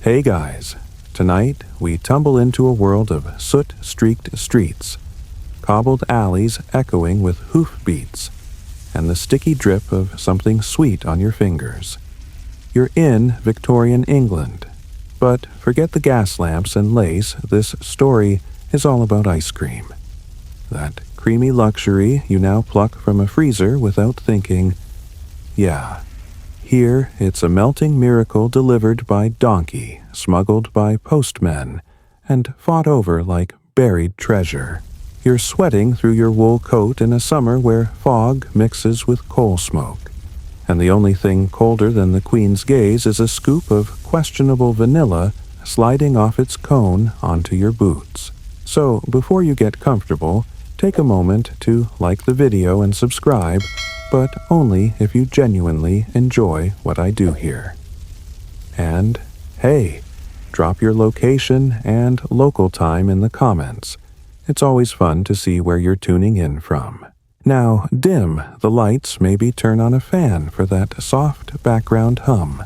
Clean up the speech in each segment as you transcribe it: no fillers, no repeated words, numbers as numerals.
Hey guys, tonight we tumble into a world of soot-streaked streets, cobbled alleys echoing with hoofbeats, and the sticky drip of something sweet on your fingers. You're in Victorian England, but forget the gas lamps and lace, this story is all about ice cream. That creamy luxury you now pluck from a freezer without thinking, yeah. Here, it's a melting miracle delivered by donkey, smuggled by postmen, and fought over like buried treasure. You're sweating through your wool coat in a summer where fog mixes with coal smoke, and the only thing colder than the Queen's gaze is a scoop of questionable vanilla sliding off its cone onto your boots. So, before you get comfortable, take a moment to like the video and subscribe, but only if you genuinely enjoy what I do here. And, hey, drop your location and local time in the comments. It's always fun to see where you're tuning in from. Now, dim the lights, maybe turn on a fan for that soft background hum.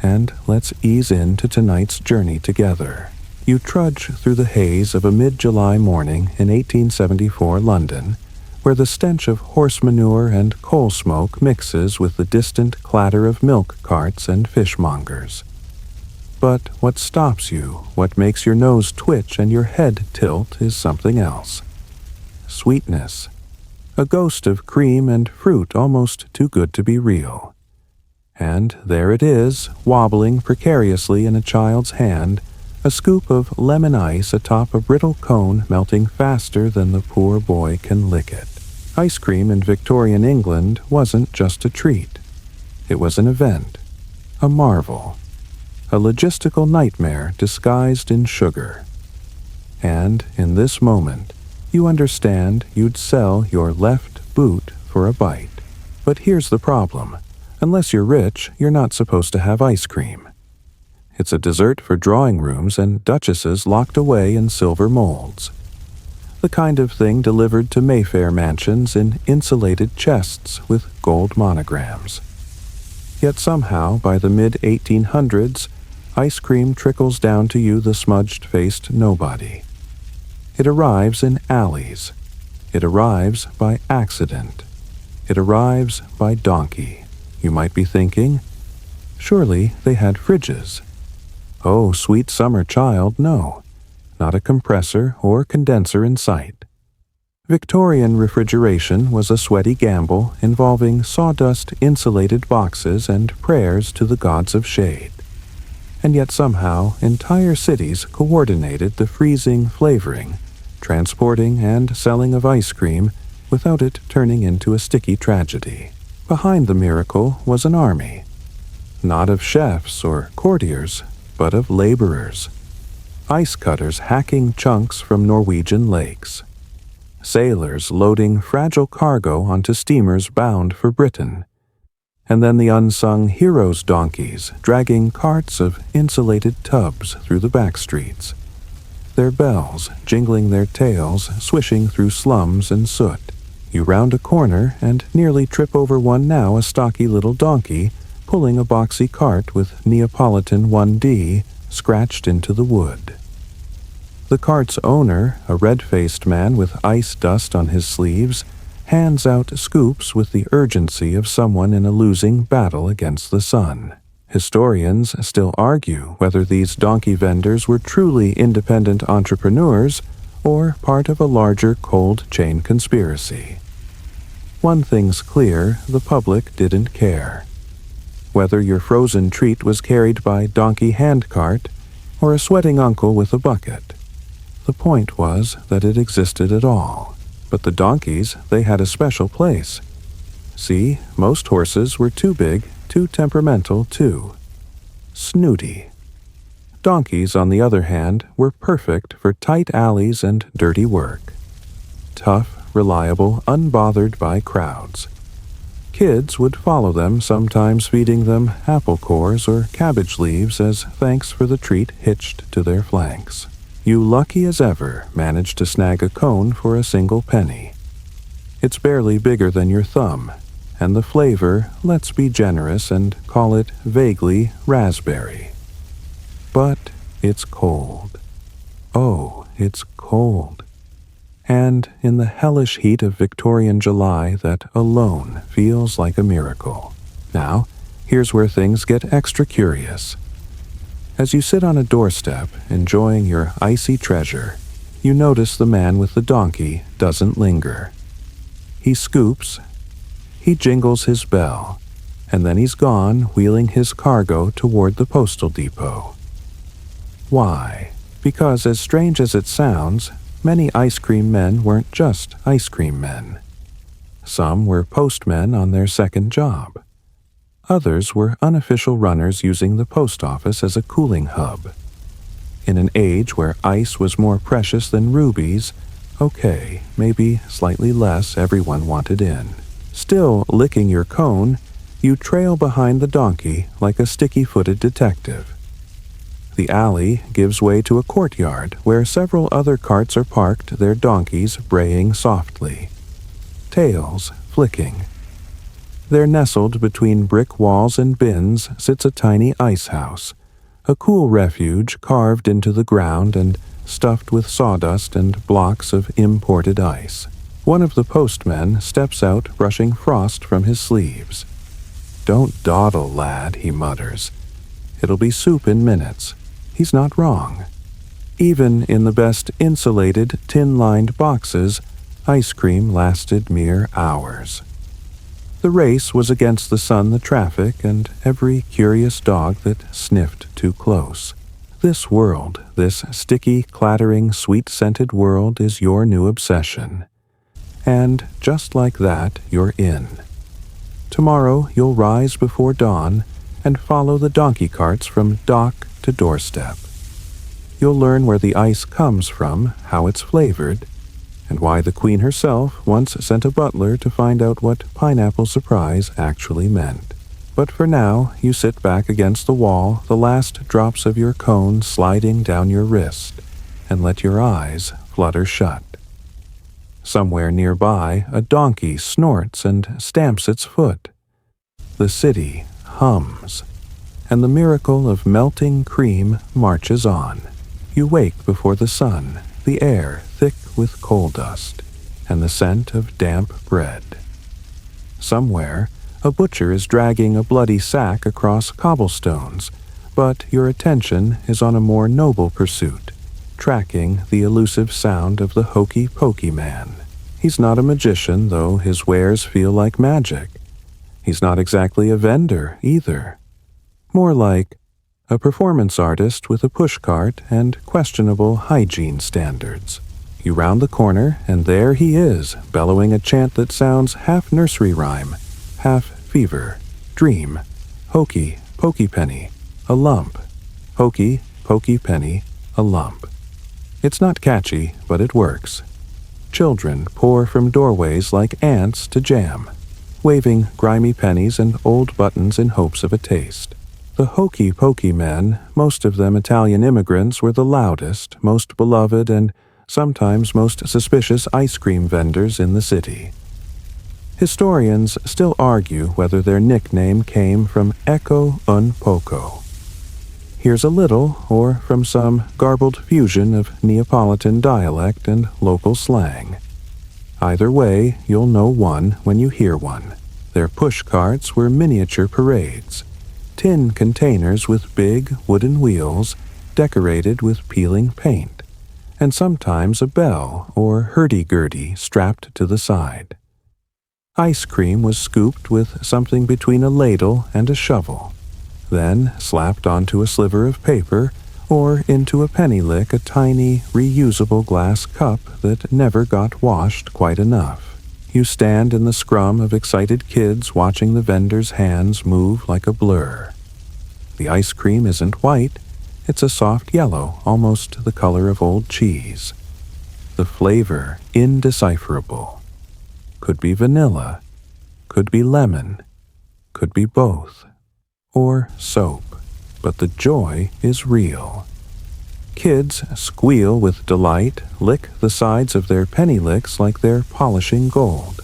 And let's ease into tonight's journey together. You trudge through the haze of a mid-July morning in 1874 London, where the stench of horse manure and coal smoke mixes with the distant clatter of milk carts and fishmongers. But what stops you, what makes your nose twitch and your head tilt is something else. Sweetness. A ghost of cream and fruit almost too good to be real. And there it is, wobbling precariously in a child's hand, a scoop of lemon ice atop a brittle cone melting faster than the poor boy can lick it. Ice cream in Victorian England wasn't just a treat. It was an event, a marvel, a logistical nightmare disguised in sugar. And in this moment, you understand you'd sell your left boot for a bite. But here's the problem. Unless you're rich, you're not supposed to have ice cream. It's a dessert for drawing rooms and duchesses locked away in silver molds. The kind of thing delivered to Mayfair mansions in insulated chests with gold monograms. Yet somehow, by the mid-1800s, ice cream trickles down to you, the smudged-faced nobody. It arrives in alleys. It arrives by accident. It arrives by donkey. You might be thinking, surely they had fridges. Oh, sweet summer child, no. Not a compressor or condenser in sight. Victorian refrigeration was a sweaty gamble involving sawdust-insulated boxes and prayers to the gods of shade. And yet somehow entire cities coordinated the freezing, flavoring, transporting and selling of ice cream without it turning into a sticky tragedy. Behind the miracle was an army, not of chefs or courtiers, but of laborers. Ice cutters hacking chunks from Norwegian lakes. Sailors loading fragile cargo onto steamers bound for Britain. And then the unsung heroes' donkeys dragging carts of insulated tubs through the back streets. Their bells jingling their tails, swishing through slums and soot. You round a corner and nearly trip over one now a stocky little donkey pulling a boxy cart with Neapolitan 1D scratched into the wood. The cart's owner, a red-faced man with ice dust on his sleeves, hands out scoops with the urgency of someone in a losing battle against the sun. Historians still argue whether these donkey vendors were truly independent entrepreneurs or part of a larger cold chain conspiracy. One thing's clear, the public didn't care. Whether your frozen treat was carried by donkey handcart or a sweating uncle with a bucket. The point was that it existed at all. But the donkeys, they had a special place. See, most horses were too big, too temperamental, too snooty. Donkeys, on the other hand, were perfect for tight alleys and dirty work. Tough, reliable, unbothered by crowds. Kids would follow them, sometimes feeding them apple cores or cabbage leaves as thanks for the treat hitched to their flanks. You lucky as ever managed to snag a cone for a single penny. It's barely bigger than your thumb, and the flavor, let's be generous and call it vaguely raspberry. But it's cold. Oh, it's cold. And in the hellish heat of Victorian July, that alone feels like a miracle. Now, here's where things get extra curious. As you sit on a doorstep, enjoying your icy treasure, you notice the man with the donkey doesn't linger. He scoops, he jingles his bell, and then he's gone, wheeling his cargo toward the postal depot. Why? Because, as strange as it sounds, many ice cream men weren't just ice cream men. Some were postmen on their second job. Others were unofficial runners using the post office as a cooling hub. In an age where ice was more precious than rubies, okay, maybe slightly less everyone wanted in. Still licking your cone, you trail behind the donkey like a sticky-footed detective. The alley gives way to a courtyard where several other carts are parked, their donkeys braying softly, tails flicking. There, nestled between brick walls and bins, sits a tiny ice house, a cool refuge carved into the ground and stuffed with sawdust and blocks of imported ice. One of the postmen steps out, brushing frost from his sleeves. "Don't dawdle, lad," he mutters. "It'll be soup in minutes." He's not wrong. Even in the best insulated, tin-lined boxes, ice cream lasted mere hours. The race was against the sun, the traffic, and every curious dog that sniffed too close. This world, this sticky, clattering, sweet-scented world, is your new obsession. And just like that, you're in. Tomorrow you'll rise before dawn and follow the donkey carts from dock to doorstep. You'll learn where the ice comes from, how it's flavored, and why the Queen herself once sent a butler to find out what pineapple surprise actually meant. But for now, you sit back against the wall, the last drops of your cone sliding down your wrist, and let your eyes flutter shut. Somewhere nearby, a donkey snorts and stamps its foot. The city hums, and the miracle of melting cream marches on. You wake before the sun, the air thick with coal dust, and the scent of damp bread. Somewhere, a butcher is dragging a bloody sack across cobblestones, but your attention is on a more noble pursuit, tracking the elusive sound of the hokey-pokey man. He's not a magician, though his wares feel like magic. He's not exactly a vendor, either. More like a performance artist with a pushcart and questionable hygiene standards. You round the corner, and there he is, bellowing a chant that sounds half nursery rhyme, half fever, dream, hokey, pokey penny, a lump, hokey, pokey penny, a lump. It's not catchy, but it works. Children pour from doorways like ants to jam, waving grimy pennies and old buttons in hopes of a taste. The hokey-pokey men, most of them Italian immigrants, were the loudest, most beloved, and sometimes most suspicious ice cream vendors in the city. Historians still argue whether their nickname came from echo un poco. Here's a little, or from some garbled fusion of Neapolitan dialect and local slang. Either way, you'll know one when you hear one. Their push carts were miniature parades, tin containers with big wooden wheels decorated with peeling paint, and sometimes a bell or hurdy-gurdy strapped to the side. Ice cream was scooped with something between a ladle and a shovel, then slapped onto a sliver of paper or into a penny lick, a tiny, reusable glass cup that never got washed quite enough. You stand in the scrum of excited kids watching the vendor's hands move like a blur. The ice cream isn't white, it's a soft yellow, almost the color of old cheese. The flavor indecipherable. Could be vanilla, could be lemon, could be both, or soap, but the joy is real. Kids squeal with delight, lick the sides of their penny licks like they're polishing gold.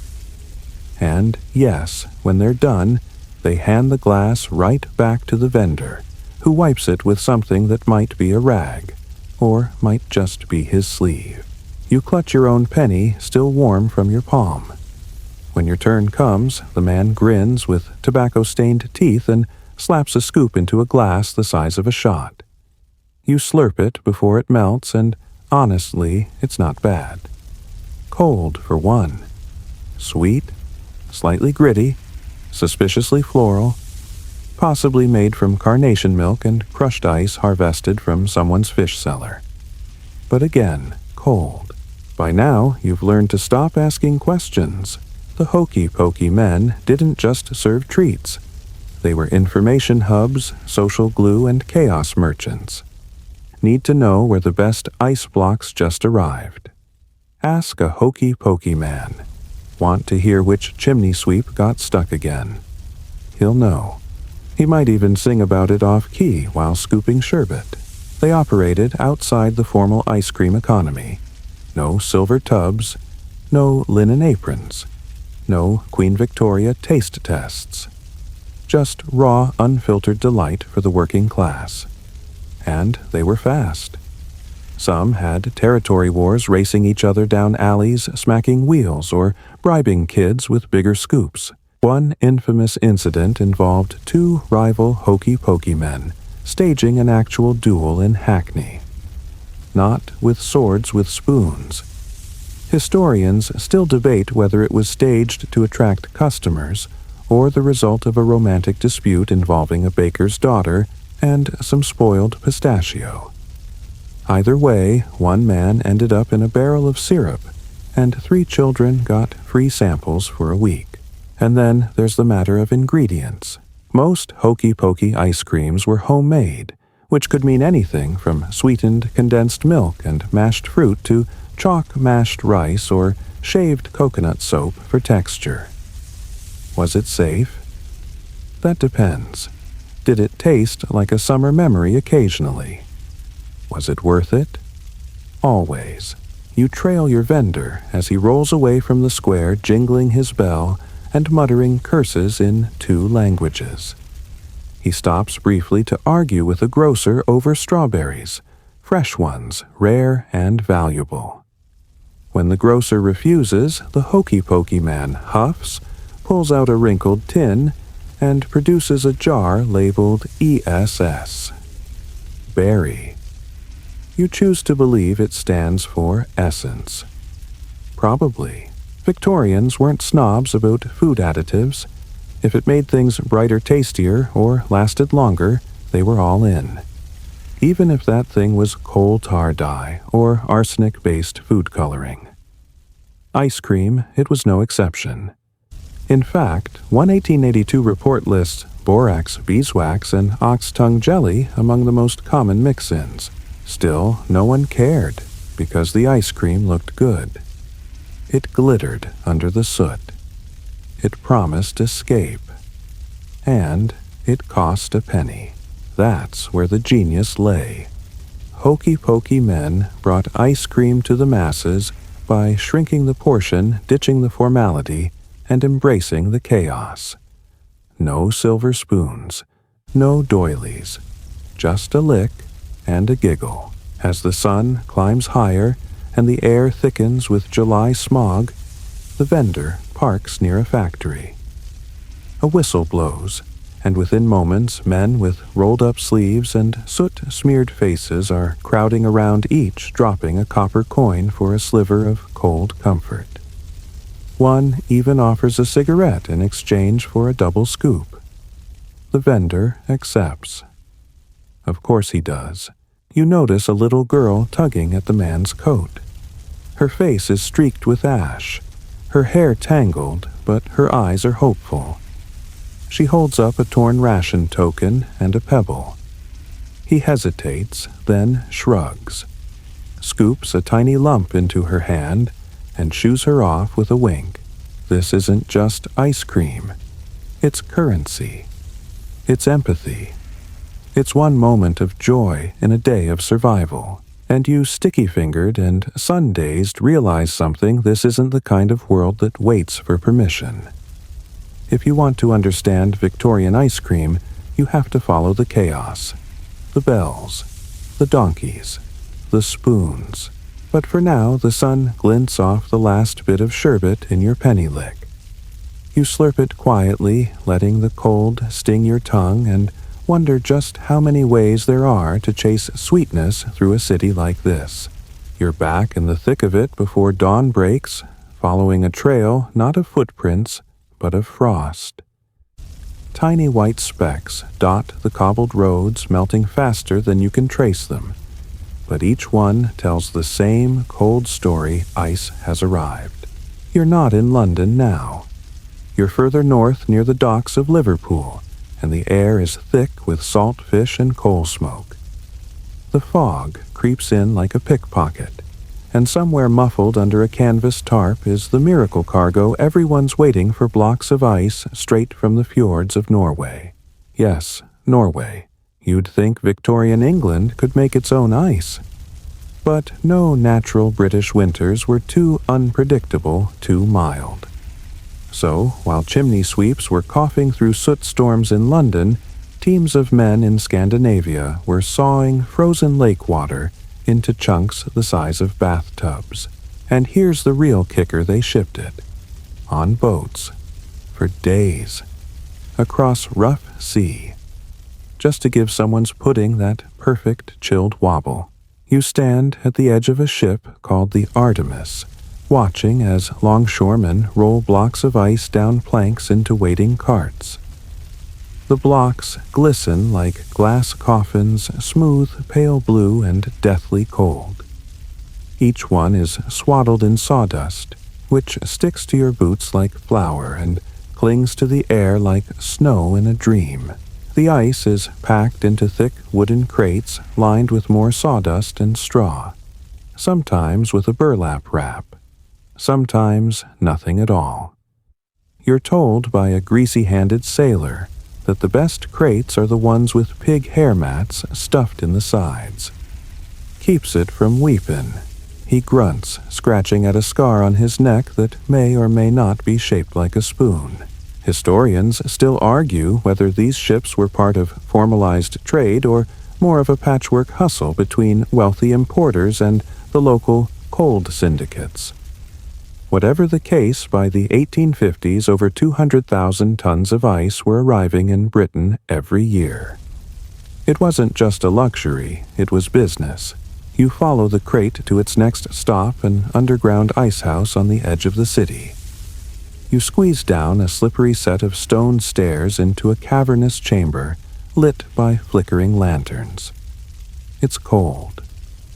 And yes, when they're done, they hand the glass right back to the vendor, who wipes it with something that might be a rag, or might just be his sleeve. You clutch your own penny still warm from your palm. When your turn comes, the man grins with tobacco-stained teeth and slaps a scoop into a glass the size of a shot. You slurp it before it melts, and honestly, it's not bad. Cold, for one. Sweet, slightly gritty, suspiciously floral, possibly made from carnation milk and crushed ice harvested from someone's fish cellar. But again, cold. By now, you've learned to stop asking questions. The hokey-pokey men didn't just serve treats. They were information hubs, social glue, and chaos merchants. Need to know where the best ice blocks just arrived. Ask a hokey-pokey man. Want to hear which chimney sweep got stuck again. He'll know. He might even sing about it off-key while scooping sherbet. They operated outside the formal ice cream economy. No silver tubs, no linen aprons, no Queen Victoria taste tests. Just raw, unfiltered delight for the working class. And they were fast. Some had territory wars racing each other down alleys, smacking wheels, or bribing kids with bigger scoops. One infamous incident involved two rival hokey-pokey men staging an actual duel in Hackney. Not with swords with spoons. Historians still debate whether it was staged to attract customers or the result of a romantic dispute involving a baker's daughter and some spoiled pistachio. Either way, one man ended up in a barrel of syrup, and 3 children got free samples for a week. And then there's the matter of ingredients. Most hokey-pokey ice creams were homemade, which could mean anything from sweetened condensed milk and mashed fruit to chalk mashed rice or shaved coconut soap for texture. Was it safe? That depends. Did it taste like a summer memory occasionally? Was it worth it? Always. You trail your vendor as he rolls away from the square jingling his bell and muttering curses in 2 languages. He stops briefly to argue with a grocer over strawberries, fresh ones, rare and valuable. When the grocer refuses, the hokey-pokey man huffs, pulls out a wrinkled tin, and produces a jar labeled ESS. Berry. You choose to believe it stands for essence. Probably. Victorians weren't snobs about food additives. If it made things brighter, tastier, or lasted longer, they were all in. Even if that thing was coal tar dye or arsenic-based food coloring. Ice cream, it was no exception. In fact, one 1882 report lists borax, beeswax, and ox-tongue jelly among the most common mix-ins. Still, no one cared, because the ice cream looked good. It glittered under the soot. It promised escape. And it cost a penny. That's where the genius lay. Hokey-pokey men brought ice cream to the masses by shrinking the portion, ditching the formality, and embracing the chaos. No silver spoons, no doilies, just a lick and a giggle. As the sun climbs higher and the air thickens with July smog, the vendor parks near a factory. A whistle blows, and within moments men with rolled-up sleeves and soot-smeared faces are crowding around, each dropping a copper coin for a sliver of cold comfort. One even offers a cigarette in exchange for a double scoop. The vendor accepts. Of course he does. You notice a little girl tugging at the man's coat. Her face is streaked with ash, her hair tangled, but her eyes are hopeful. She holds up a torn ration token and a pebble. He hesitates, then shrugs, scoops a tiny lump into her hand, and shoos her off with a wink. This isn't just ice cream. It's currency. It's empathy. It's one moment of joy in a day of survival. And you sticky-fingered and sun-dazed realize something: this isn't the kind of world that waits for permission. If you want to understand Victorian ice cream, you have to follow the chaos. the bells, the donkeys, the spoons. But for now, the sun glints off the last bit of sherbet in your penny lick. You slurp it quietly, letting the cold sting your tongue, and wonder just how many ways there are to chase sweetness through a city like this. You're back in the thick of it before dawn breaks, following a trail not of footprints, but of frost. Tiny white specks dot the cobbled roads, melting faster than you can trace them. But each one tells the same cold story: ice has arrived. You're not in London now. You're further north near the docks of Liverpool, and the air is thick with salt fish and coal smoke. The fog creeps in like a pickpocket, and somewhere muffled under a canvas tarp is the miracle cargo everyone's waiting for: blocks of ice straight from the fjords of Norway. Yes, Norway. You'd think Victorian England could make its own ice. But no natural British winters were too unpredictable, too mild. So, while chimney sweeps were coughing through soot storms in London, teams of men in Scandinavia were sawing frozen lake water into chunks the size of bathtubs. And here's the real kicker: they shipped it. On boats. For days. Across rough sea. Just to give someone's pudding that perfect chilled wobble. You stand at the edge of a ship called the Artemis, watching as longshoremen roll blocks of ice down planks into waiting carts. The blocks glisten like glass coffins, smooth, pale blue, and deathly cold. Each one is swaddled in sawdust, which sticks to your boots like flour and clings to the air like snow in a dream. The ice is packed into thick wooden crates lined with more sawdust and straw, sometimes with a burlap wrap, sometimes nothing at all. You're told by a greasy-handed sailor that the best crates are the ones with pig hair mats stuffed in the sides. Keeps it from weepin'. He grunts, scratching at a scar on his neck that may or may not be shaped like a spoon. Historians still argue whether these ships were part of formalized trade or more of a patchwork hustle between wealthy importers and the local cold syndicates. Whatever the case, by the 1850s, over 200,000 tons of ice were arriving in Britain every year. It wasn't just a luxury, it was business. You follow the crate to its next stop, an underground ice house on the edge of the city. You squeeze down a slippery set of stone stairs into a cavernous chamber lit by flickering lanterns. It's cold.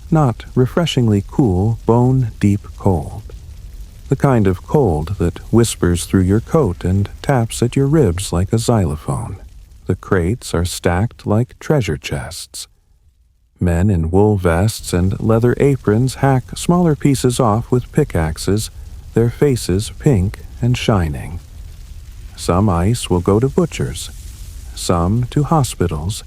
Not refreshingly cool, bone-deep cold. The kind of cold that whispers through your coat and taps at your ribs like a xylophone. The crates are stacked like treasure chests. Men in wool vests and leather aprons hack smaller pieces off with pickaxes, their faces pink and shining. Some ice will go to butchers, some to hospitals,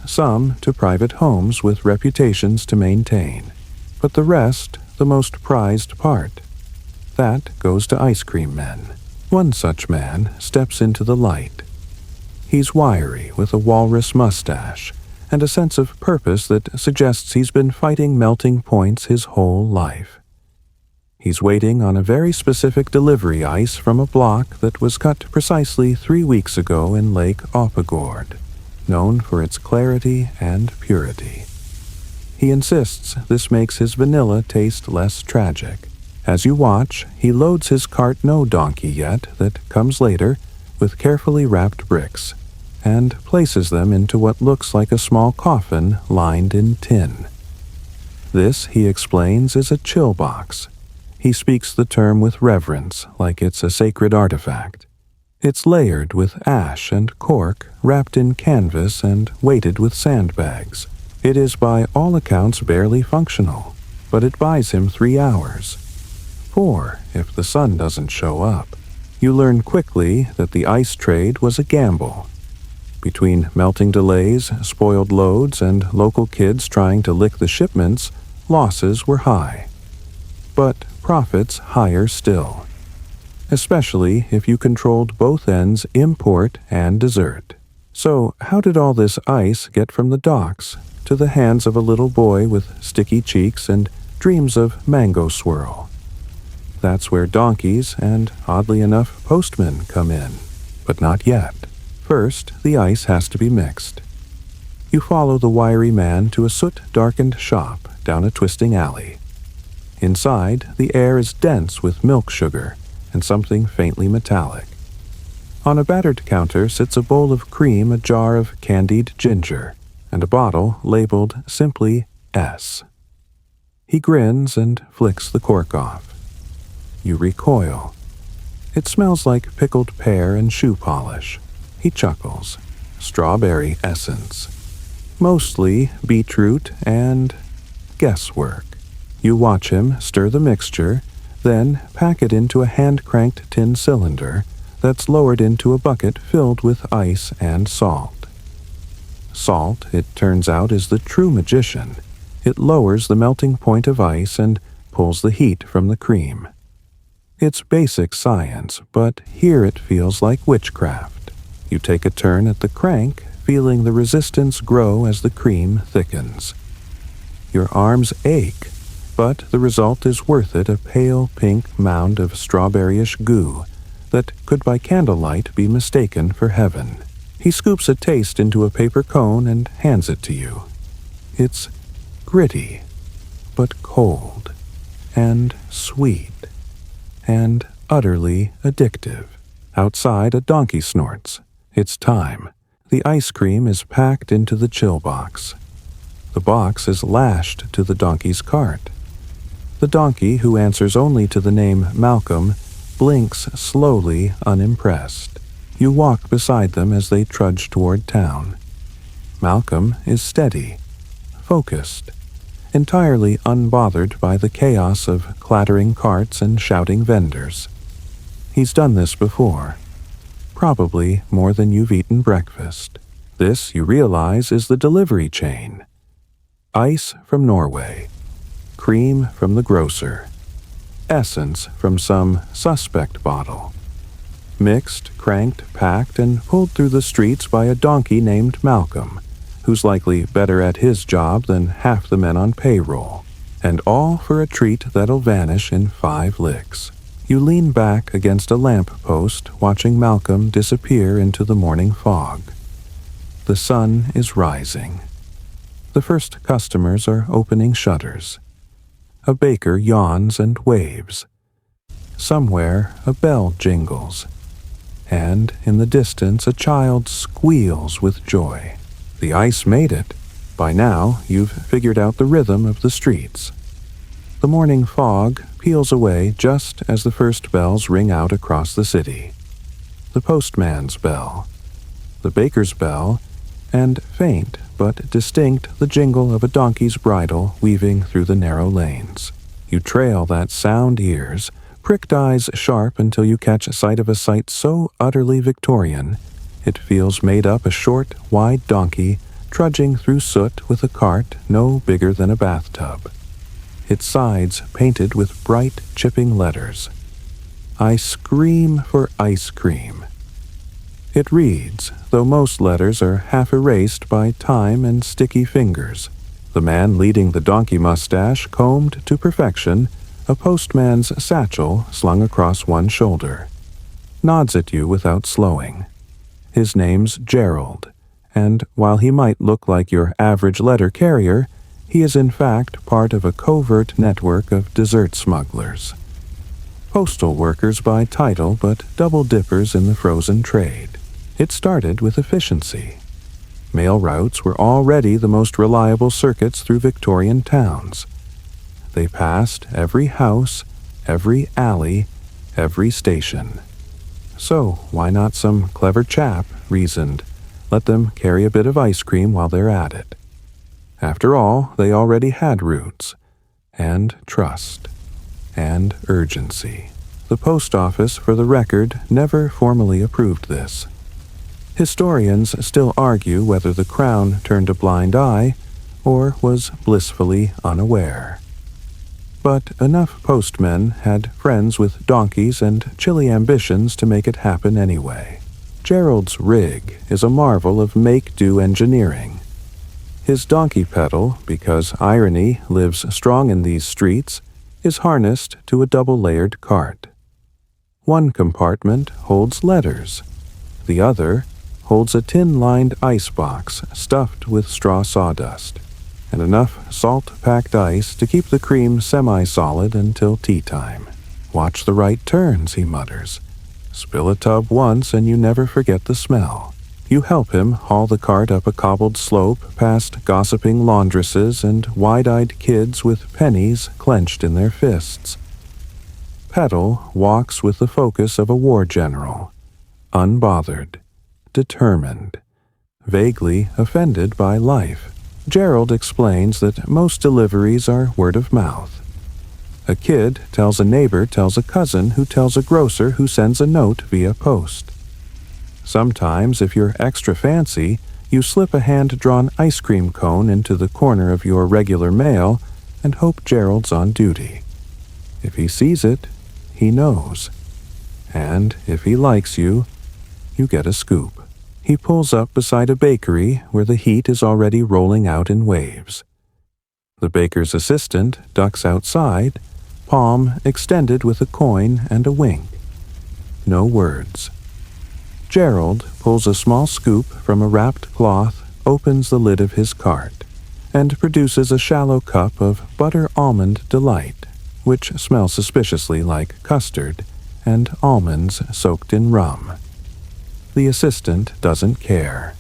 some to private homes with reputations to maintain. But the rest, the most prized part, that goes to ice cream men. One such man steps into the light. He's wiry with a walrus mustache and a sense of purpose that suggests he's been fighting melting points his whole life. He's waiting on a very specific delivery ice from a block that was cut precisely 3 weeks ago in Lake Opagord, known for its clarity and purity. He insists this makes his vanilla taste less tragic. As you watch, he loads his cart, no donkey yet, that comes later, with carefully wrapped bricks, and places them into what looks like a small coffin lined in tin. This, he explains, is a chill box. He speaks the term with reverence, like it's a sacred artifact. It's layered with ash and cork, wrapped in canvas and weighted with sandbags. It is by all accounts barely functional, but it buys him 3 hours. 4 if the sun doesn't show up. You learn quickly that the ice trade was a gamble. Between melting delays, spoiled loads, and local kids trying to lick the shipments, losses were high. But profits higher still, especially if you controlled both ends, import and dessert. So how did all this ice get from the docks to the hands of a little boy with sticky cheeks and dreams of mango swirl. That's where donkeys and, oddly enough, postmen come in. But not yet. First, the ice has to be mixed. You follow the wiry man to a soot-darkened shop down a twisting alley. Inside, the air is dense with milk sugar and something faintly metallic. On a battered counter sits a bowl of cream, a jar of candied ginger, and a bottle labeled simply S. He grins and flicks the cork off. You recoil. It smells like pickled pear and shoe polish. He chuckles. Strawberry essence. Mostly beetroot and guesswork. You watch him stir the mixture, then pack it into a hand-cranked tin cylinder that's lowered into a bucket filled with ice and salt. Salt, it turns out, is the true magician. It lowers the melting point of ice and pulls the heat from the cream. It's basic science, but here it feels like witchcraft. You take a turn at the crank, feeling the resistance grow as the cream thickens. Your arms ache, but the result is worth it, a pale pink mound of strawberryish goo that could by candlelight be mistaken for heaven. He scoops a taste into a paper cone and hands it to you. It's gritty, but cold, and sweet, and utterly addictive. Outside, a donkey snorts. It's time. The ice cream is packed into the chill box. The box is lashed to the donkey's cart. The donkey, who answers only to the name Malcolm, blinks slowly, unimpressed. You walk beside them as they trudge toward town. Malcolm is steady, focused, entirely unbothered by the chaos of clattering carts and shouting vendors. He's done this before, probably more than you've eaten breakfast. This, you realize, is the delivery chain. Ice from Norway, cream from the grocer, essence from some suspect bottle. Mixed, cranked, packed, and pulled through the streets by a donkey named Malcolm, who's likely better at his job than half the men on payroll, and all for a treat that'll vanish in 5 licks. You lean back against a lamp-post, watching Malcolm disappear into the morning fog. The sun is rising. The first customers are opening shutters. A baker yawns and waves. Somewhere a bell jingles, and in the distance a child squeals with joy. The ice made it. By now, you've figured out the rhythm of the streets. The morning fog peels away just as the first bells ring out across the city. The postman's bell, the baker's bell, and faint but distinct the jingle of a donkey's bridle weaving through the narrow lanes. You trail that sound ears, pricked eyes sharp until you catch sight of a sight so utterly Victorian, it feels made up a short, wide donkey trudging through soot with a cart no bigger than a bathtub. Its sides painted with bright, chipping letters. I scream for ice cream. It reads, though most letters are half erased by time and sticky fingers. The man leading the donkey mustache combed to perfection, a postman's satchel slung across one shoulder. Nods at you without slowing. His name's Gerald, and while he might look like your average letter carrier, he is in fact part of a covert network of dessert smugglers. Postal workers by title, but double dippers in the frozen trade. It started with efficiency. Mail routes were already the most reliable circuits through Victorian towns. They passed every house, every alley, every station. So why not some clever chap reasoned, let them carry a bit of ice cream while they're at it. After all, they already had routes, and trust, and urgency. The post office, for the record, never formally approved this. Historians still argue whether the Crown turned a blind eye or was blissfully unaware. But enough postmen had friends with donkeys and chilly ambitions to make it happen anyway. Gerald's rig is a marvel of make-do engineering. His donkey pedal, because irony lives strong in these streets, is harnessed to a double-layered cart. One compartment holds letters. The other holds a tin-lined icebox stuffed with straw sawdust, and enough salt-packed ice to keep the cream semi-solid until tea time. "Watch the right turns," he mutters. "Spill a tub once and you never forget the smell." You help him haul the cart up a cobbled slope past gossiping laundresses and wide-eyed kids with pennies clenched in their fists. Petal walks with the focus of a war general, unbothered, determined, vaguely offended by life. Gerald explains that most deliveries are word of mouth. A kid tells a neighbor tells a cousin who tells a grocer who sends a note via post. Sometimes, if you're extra fancy, you slip a hand-drawn ice cream cone into the corner of your regular mail and hope Gerald's on duty. If he sees it, he knows. And if he likes you, you get a scoop. He pulls up beside a bakery where the heat is already rolling out in waves. The baker's assistant ducks outside, palm extended with a coin and a wink. No words. Gerald pulls a small scoop from a wrapped cloth, opens the lid of his cart, and produces a shallow cup of butter almond delight, which smells suspiciously like custard and almonds soaked in rum. The assistant doesn't care.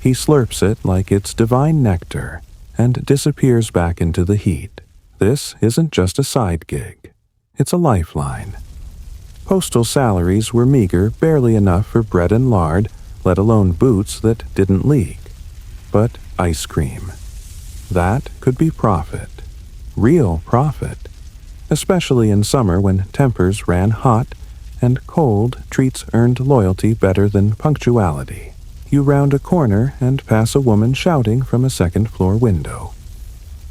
He slurps it like it's divine nectar and disappears back into the heat. This isn't just a side gig. It's a lifeline. Postal salaries were meager, barely enough for bread and lard, let alone boots that didn't leak. But ice cream. That could be profit. Real profit. Especially in summer when tempers ran hot and cold treats earned loyalty better than punctuality. You round a corner and pass a woman shouting from a second-floor window.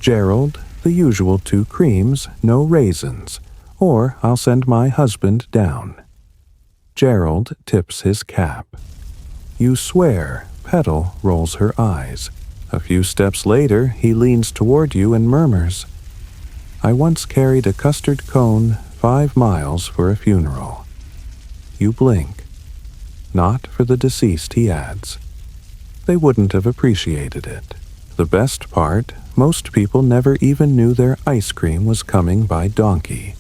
"Gerald, the usual 2 creams, no raisins, or I'll send my husband down." Gerald tips his cap. You swear. Petal rolls her eyes. A few steps later, he leans toward you and murmurs, "I once carried a custard cone 5 miles for a funeral." You blink. "Not for the deceased," he adds. They wouldn't have appreciated it. The best part, most people never even knew their ice cream was coming by donkey.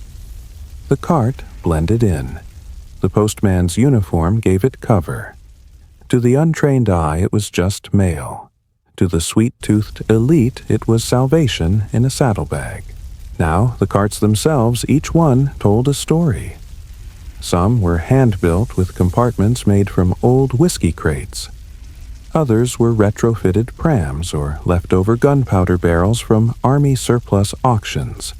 The cart blended in. The postman's uniform gave it cover. To the untrained eye, it was just mail. To the sweet-toothed elite, it was salvation in a saddlebag. Now, the carts themselves, each one told a story. Some were hand-built with compartments made from old whiskey crates. Others were retrofitted prams or leftover gunpowder barrels from Army surplus auctions.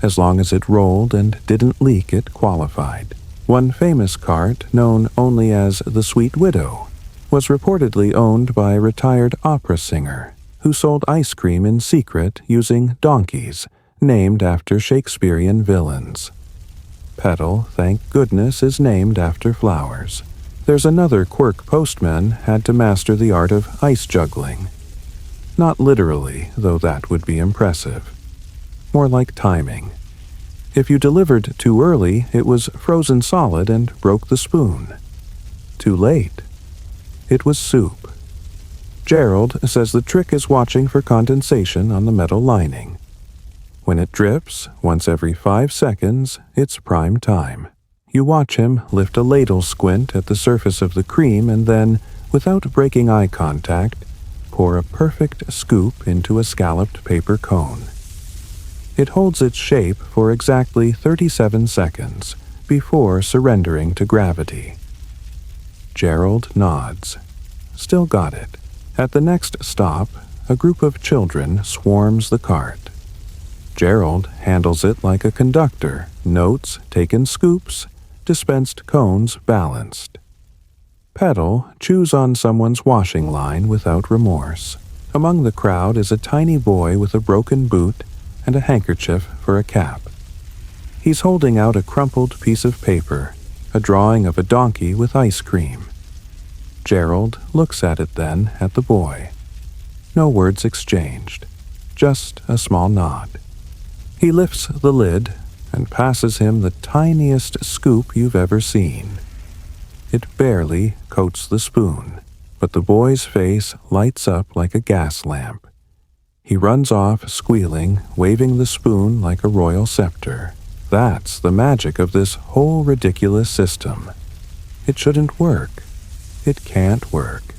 As long as it rolled and didn't leak, it qualified. One famous cart, known only as the Sweet Widow, was reportedly owned by a retired opera singer who sold ice cream in secret using donkeys named after Shakespearean villains. Petal, thank goodness, is named after flowers. There's another quirk postmen had to master the art of ice juggling. Not literally, though that would be impressive. More like timing. If you delivered too early, it was frozen solid and broke the spoon. Too late. It was soup. Gerald says the trick is watching for condensation on the metal lining. When it drips, once every 5 seconds, it's prime time. You watch him lift a ladle squint at the surface of the cream and then, without breaking eye contact, pour a perfect scoop into a scalloped paper cone. It holds its shape for exactly 37 seconds before surrendering to gravity. Gerald nods. Still got it. At the next stop, a group of children swarms the cart. Gerald handles it like a conductor, notes taken scoops, dispensed cones balanced. Petal chews on someone's washing line without remorse. Among the crowd is a tiny boy with a broken boot and a handkerchief for a cap. He's holding out a crumpled piece of paper, a drawing of a donkey with ice cream. Gerald looks at it then at the boy. No words exchanged, just a small nod. He lifts the lid and passes him the tiniest scoop you've ever seen. It barely coats the spoon, but the boy's face lights up like a gas lamp. He runs off squealing, waving the spoon like a royal scepter. That's the magic of this whole ridiculous system. It shouldn't work. It can't work.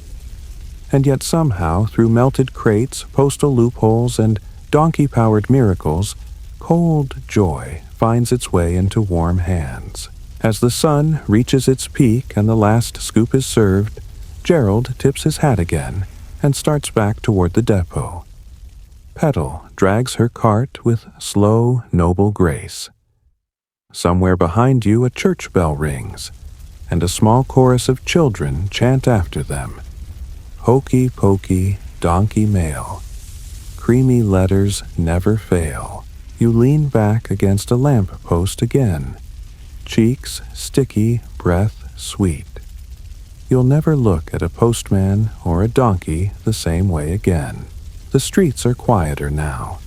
And yet somehow, through melted crates, postal loopholes, and donkey-powered miracles, cold joy finds its way into warm hands. As the sun reaches its peak and the last scoop is served, Gerald tips his hat again and starts back toward the depot. Petal drags her cart with slow, noble grace. Somewhere behind you a church bell rings, and a small chorus of children chant after them. Hokey pokey, donkey mail. Creamy letters never fail. You lean back against a lamp post again. Cheeks sticky, breath sweet. You'll never look at a postman or a donkey the same way again. The streets are quieter now.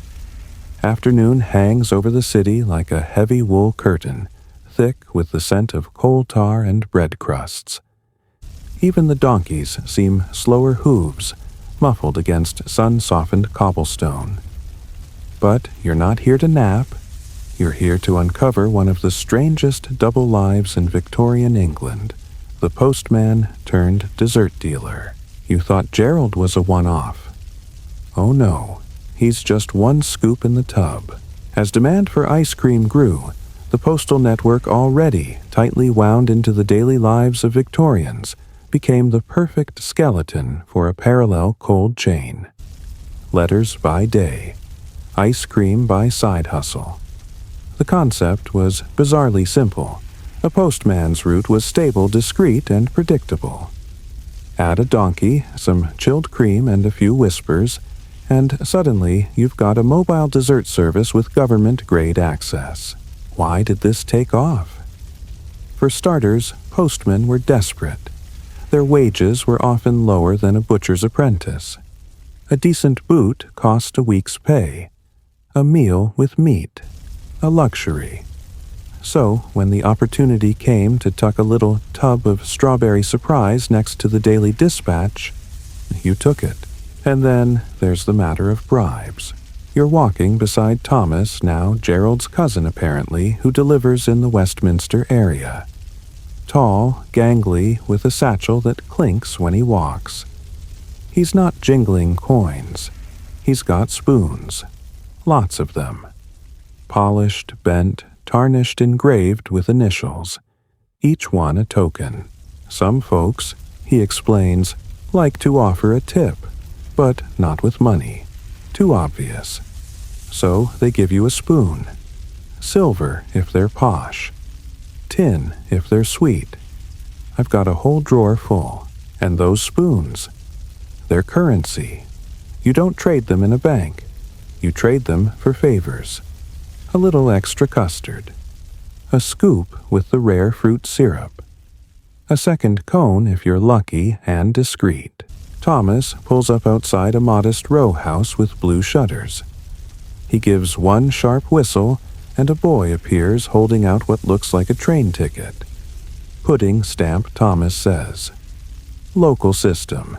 Afternoon hangs over the city like a heavy wool curtain, thick with the scent of coal tar and bread crusts. Even the donkeys seem slower hooves, muffled against sun-softened cobblestone. But you're not here to nap. You're here to uncover one of the strangest double lives in Victorian England, the postman turned dessert dealer. You thought Gerald was a one-off. Oh no. He's just one scoop in the tub. As demand for ice cream grew, the postal network, already tightly wound into the daily lives of Victorians, became the perfect skeleton for a parallel cold chain. Letters by day, ice cream by side hustle. The concept was bizarrely simple. A postman's route was stable, discreet, and predictable. Add a donkey, some chilled cream, and a few whispers, and suddenly you've got a mobile dessert service with government-grade access. Why did this take off? For starters, postmen were desperate. Their wages were often lower than a butcher's apprentice. A decent boot cost a week's pay. A meal with meat. A luxury. So, when the opportunity came to tuck a little tub of strawberry surprise next to the Daily Dispatch, you took it. And then there's the matter of bribes. You're walking beside Thomas, now Gerald's cousin apparently, who delivers in the Westminster area. Tall, gangly, with a satchel that clinks when he walks. He's not jingling coins. He's got spoons. Lots of them. Polished, bent, tarnished, engraved with initials. Each one a token. Some folks, he explains, like to offer a tip. But not with money. Too obvious. So they give you a spoon. Silver if they're posh. Tin if they're sweet. I've got a whole drawer full. And those spoons, they're currency. You don't trade them in a bank. You trade them for favors. A little extra custard. A scoop with the rare fruit syrup. A second cone if you're lucky and discreet. Thomas pulls up outside a modest row house with blue shutters. He gives one sharp whistle, and a boy appears holding out what looks like a train ticket. Pudding stamp, Thomas says. Local system.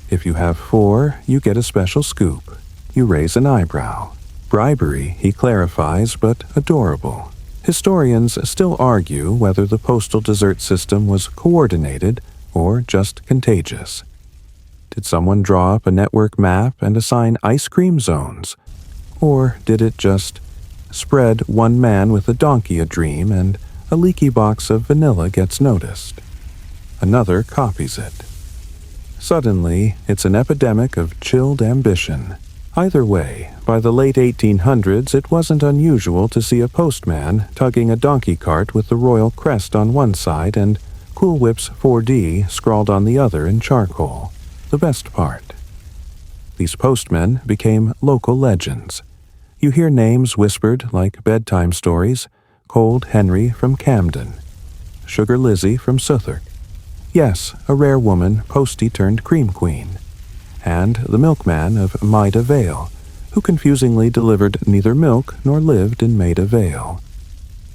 If you have 4, you get a special scoop. You raise an eyebrow. Bribery, he clarifies, but adorable. Historians still argue whether the postal dessert system was coordinated or just contagious. Did someone draw up a network map and assign ice cream zones? Or did it just spread one man with a donkey a dream and a leaky box of vanilla gets noticed? Another copies it. Suddenly, it's an epidemic of chilled ambition. Either way, by the late 1800s it wasn't unusual to see a postman tugging a donkey cart with the royal crest on one side and Cool Whip's 4D scrawled on the other in charcoal. The best part. These postmen became local legends. You hear names whispered like bedtime stories. Cold Henry from Camden. Sugar Lizzie from Southwark. Yes, a rare woman, postie turned cream queen. and the milkman of Maida Vale, who confusingly delivered neither milk nor lived in Maida Vale.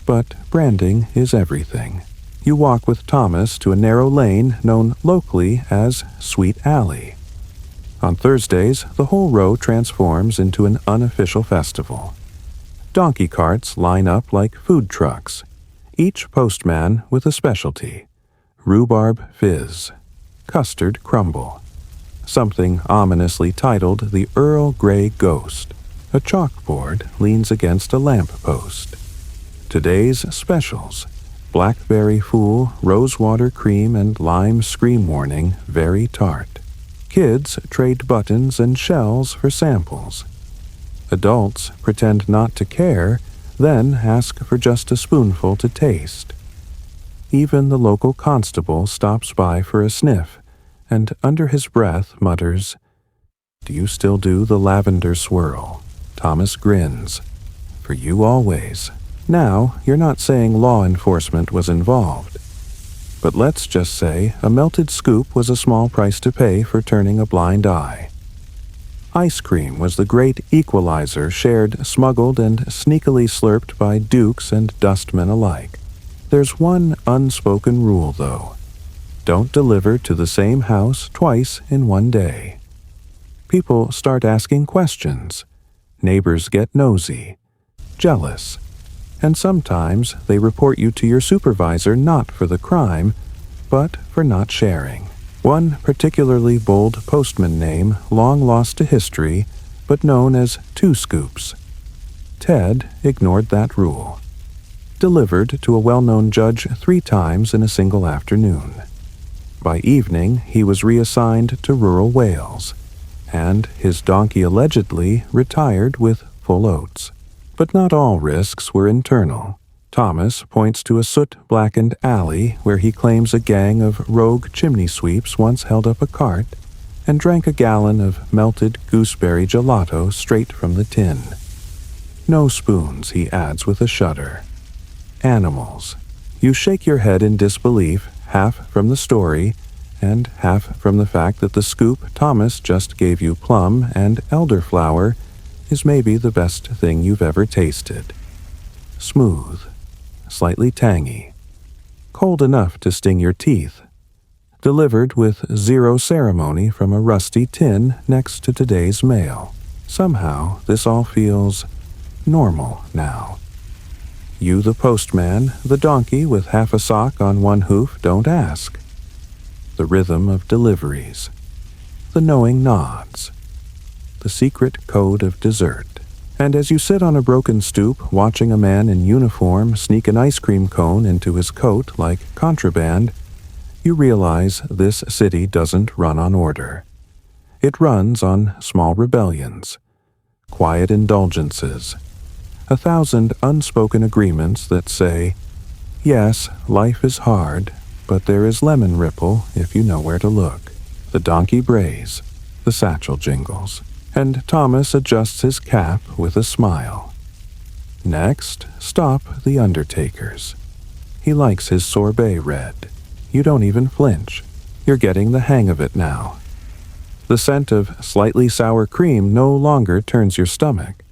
But branding is everything. You walk with Thomas to a narrow lane known locally as Sweet Alley. On Thursdays, the whole row transforms into an unofficial festival. Donkey carts line up like food trucks, each postman with a specialty: rhubarb fizz, custard crumble, something ominously titled the Earl Grey Ghost. A chalkboard leans against a lamp post. Today's specials: blackberry fool, rosewater cream, and lime scream warning very tart. Kids trade buttons and shells for samples. Adults pretend not to care, then ask for just a spoonful to taste. Even the local constable stops by for a sniff, and under his breath mutters, "Do you still do the lavender swirl?" Thomas grins. "For you always." Now, you're not saying law enforcement was involved. But let's just say a melted scoop was a small price to pay for turning a blind eye. Ice cream was the great equalizer shared, smuggled, and sneakily slurped by dukes and dustmen alike. There's one unspoken rule, though. Don't deliver to the same house twice in one day. People start asking questions. Neighbors get nosy, jealous, and sometimes they report you to your supervisor not for the crime, but for not sharing. One particularly bold postman name, long lost to history, but known as Two Scoops. Ted ignored that rule. Delivered to a well-known judge 3 times in a single afternoon. By evening, he was reassigned to rural Wales, and his donkey allegedly retired with full oats. But not all risks were internal. Thomas points to a soot-blackened alley where he claims a gang of rogue chimney sweeps once held up a cart and drank a gallon of melted gooseberry gelato straight from the tin. No spoons, he adds with a shudder. Animals. You shake your head in disbelief, half from the story and half from the fact that the scoop Thomas just gave you plum and elderflower is maybe the best thing you've ever tasted. Smooth, slightly tangy, cold enough to sting your teeth, delivered with zero ceremony from a rusty tin next to today's mail. Somehow, this all feels normal now. You, the postman, the donkey with half a sock on one hoof, don't ask. The rhythm of deliveries, the knowing nods, the secret code of dessert. And as you sit on a broken stoop watching a man in uniform sneak an ice cream cone into his coat like contraband, you realize this city doesn't run on order. It runs on small rebellions, quiet indulgences, 1,000 unspoken agreements that say, yes, life is hard, but there is lemon ripple if you know where to look. The donkey brays, the satchel jingles, and Thomas adjusts his cap with a smile. Next, stop the undertakers. He likes his sorbet red. You don't even flinch. You're getting the hang of it now. The scent of slightly sour cream no longer turns your stomach.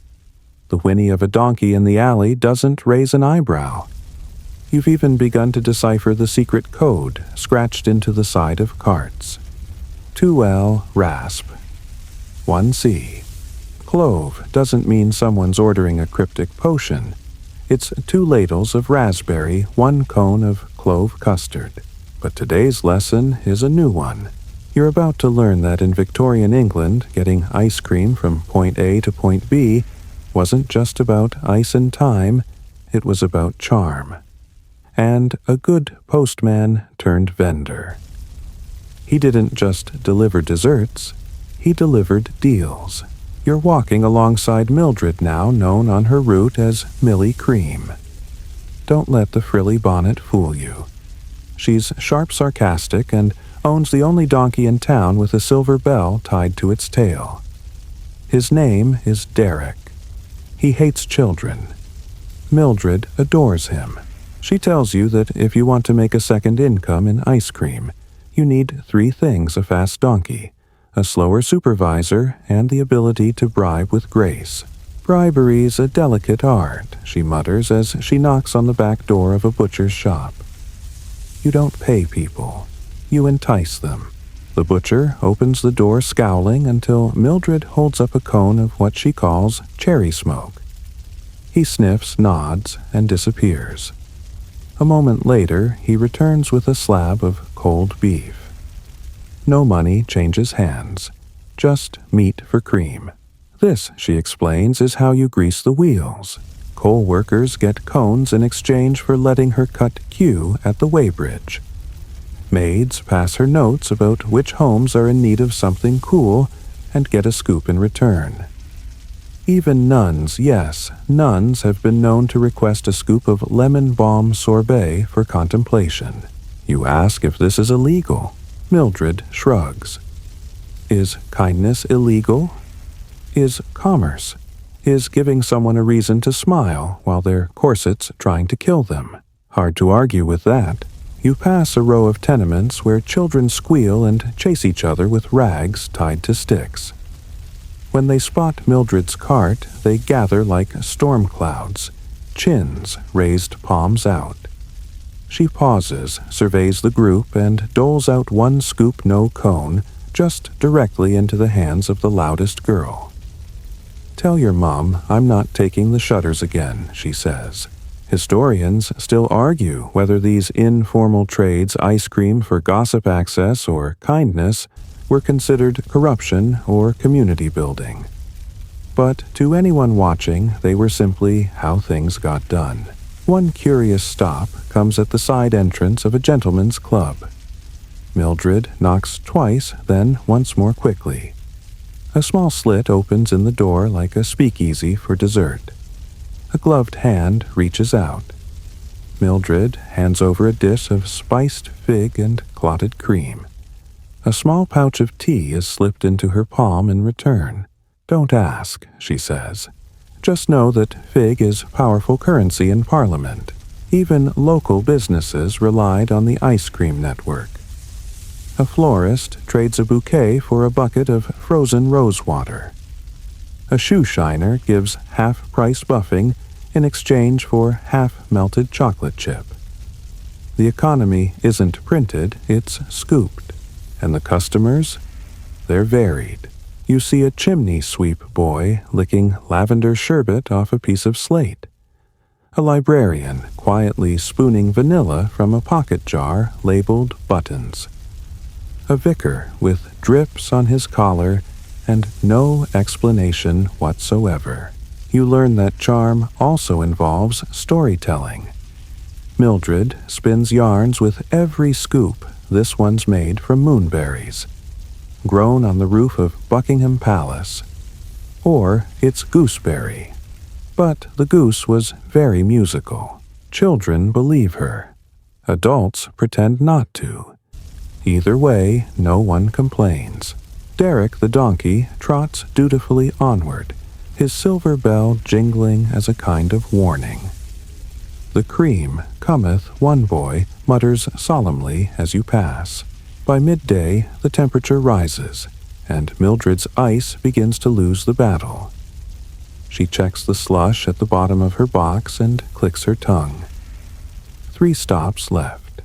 The whinny of a donkey in the alley doesn't raise an eyebrow. You've even begun to decipher the secret code scratched into the side of carts. 2L rasp. 1C. Clove doesn't mean someone's ordering a cryptic potion. It's 2 ladles of raspberry, 1 cone of clove custard. But today's lesson is a new one. You're about to learn that in Victorian England, getting ice cream from point A to point B wasn't just about ice and time, it was about charm. And a good postman turned vendor. He didn't just deliver desserts, he delivered deals. You're walking alongside Mildred now, known on her route as Millie Cream. Don't let the frilly bonnet fool you. She's sharp sarcastic and owns the only donkey in town with a silver bell tied to its tail. His name is Derek. He hates children. Mildred adores him. She tells you that if you want to make a second income in ice cream, you need 3 things: a fast donkey, a slower supervisor, and the ability to bribe with grace. "Bribery's a delicate art," she mutters as she knocks on the back door of a butcher's shop. "You don't pay people. You entice them." The butcher opens the door scowling until Mildred holds up a cone of what she calls cherry smoke. He sniffs, nods, and disappears. A moment later, he returns with a slab of cold beef. No money changes hands, just meat for cream. "This," she explains, "is how you grease the wheels. Coal workers get cones in exchange for letting her cut queue at the weighbridge. Maids pass her notes about which homes are in need of something cool and get a scoop in return. Even nuns, yes, nuns have been known to request a scoop of lemon balm sorbet for contemplation. You ask if this is illegal. Mildred shrugs. Is kindness illegal? Is commerce? Is giving someone a reason to smile while their corset's trying to kill them? Hard to argue with that. You pass a row of tenements where children squeal and chase each other with rags tied to sticks. When they spot Mildred's cart, they gather like storm clouds, chins raised, palms out. She pauses, surveys the group, and doles out one scoop no cone, just directly into the hands of the loudest girl. "Tell your mom I'm not taking the shutters again," she says. Historians still argue whether these informal trades, ice cream for gossip access or kindness, were considered corruption or community building. But to anyone watching, they were simply how things got done. One curious stop comes at the side entrance of a gentleman's club. Mildred knocks twice, then once more quickly. A small slit opens in the door like a speakeasy for dessert. A gloved hand reaches out. Mildred hands over a dish of spiced fig and clotted cream. A small pouch of tea is slipped into her palm in return. "Don't ask," she says. "Just know that fig is powerful currency in Parliament. Even local businesses relied on the ice cream network. A florist trades a bouquet for a bucket of frozen rose water. A shoe shiner gives half-price buffing in exchange for half-melted chocolate chip. The economy isn't printed, it's scooped. And the customers? They're varied. You see a chimney sweep boy licking lavender sherbet off a piece of slate. A librarian quietly spooning vanilla from a pocket jar labeled buttons. A vicar with drips on his collar and no explanation whatsoever. You learn that charm also involves storytelling. Mildred spins yarns with every scoop. This one's made from moonberries, grown on the roof of Buckingham Palace. Or it's gooseberry. But the goose was very musical. Children believe her. Adults pretend not to. Either way, no one complains. Derek the donkey trots dutifully onward, his silver bell jingling as a kind of warning. "The cream cometh," one boy mutters solemnly as you pass. By midday, the temperature rises, and Mildred's ice begins to lose the battle. She checks the slush at the bottom of her box and clicks her tongue. 3 stops left.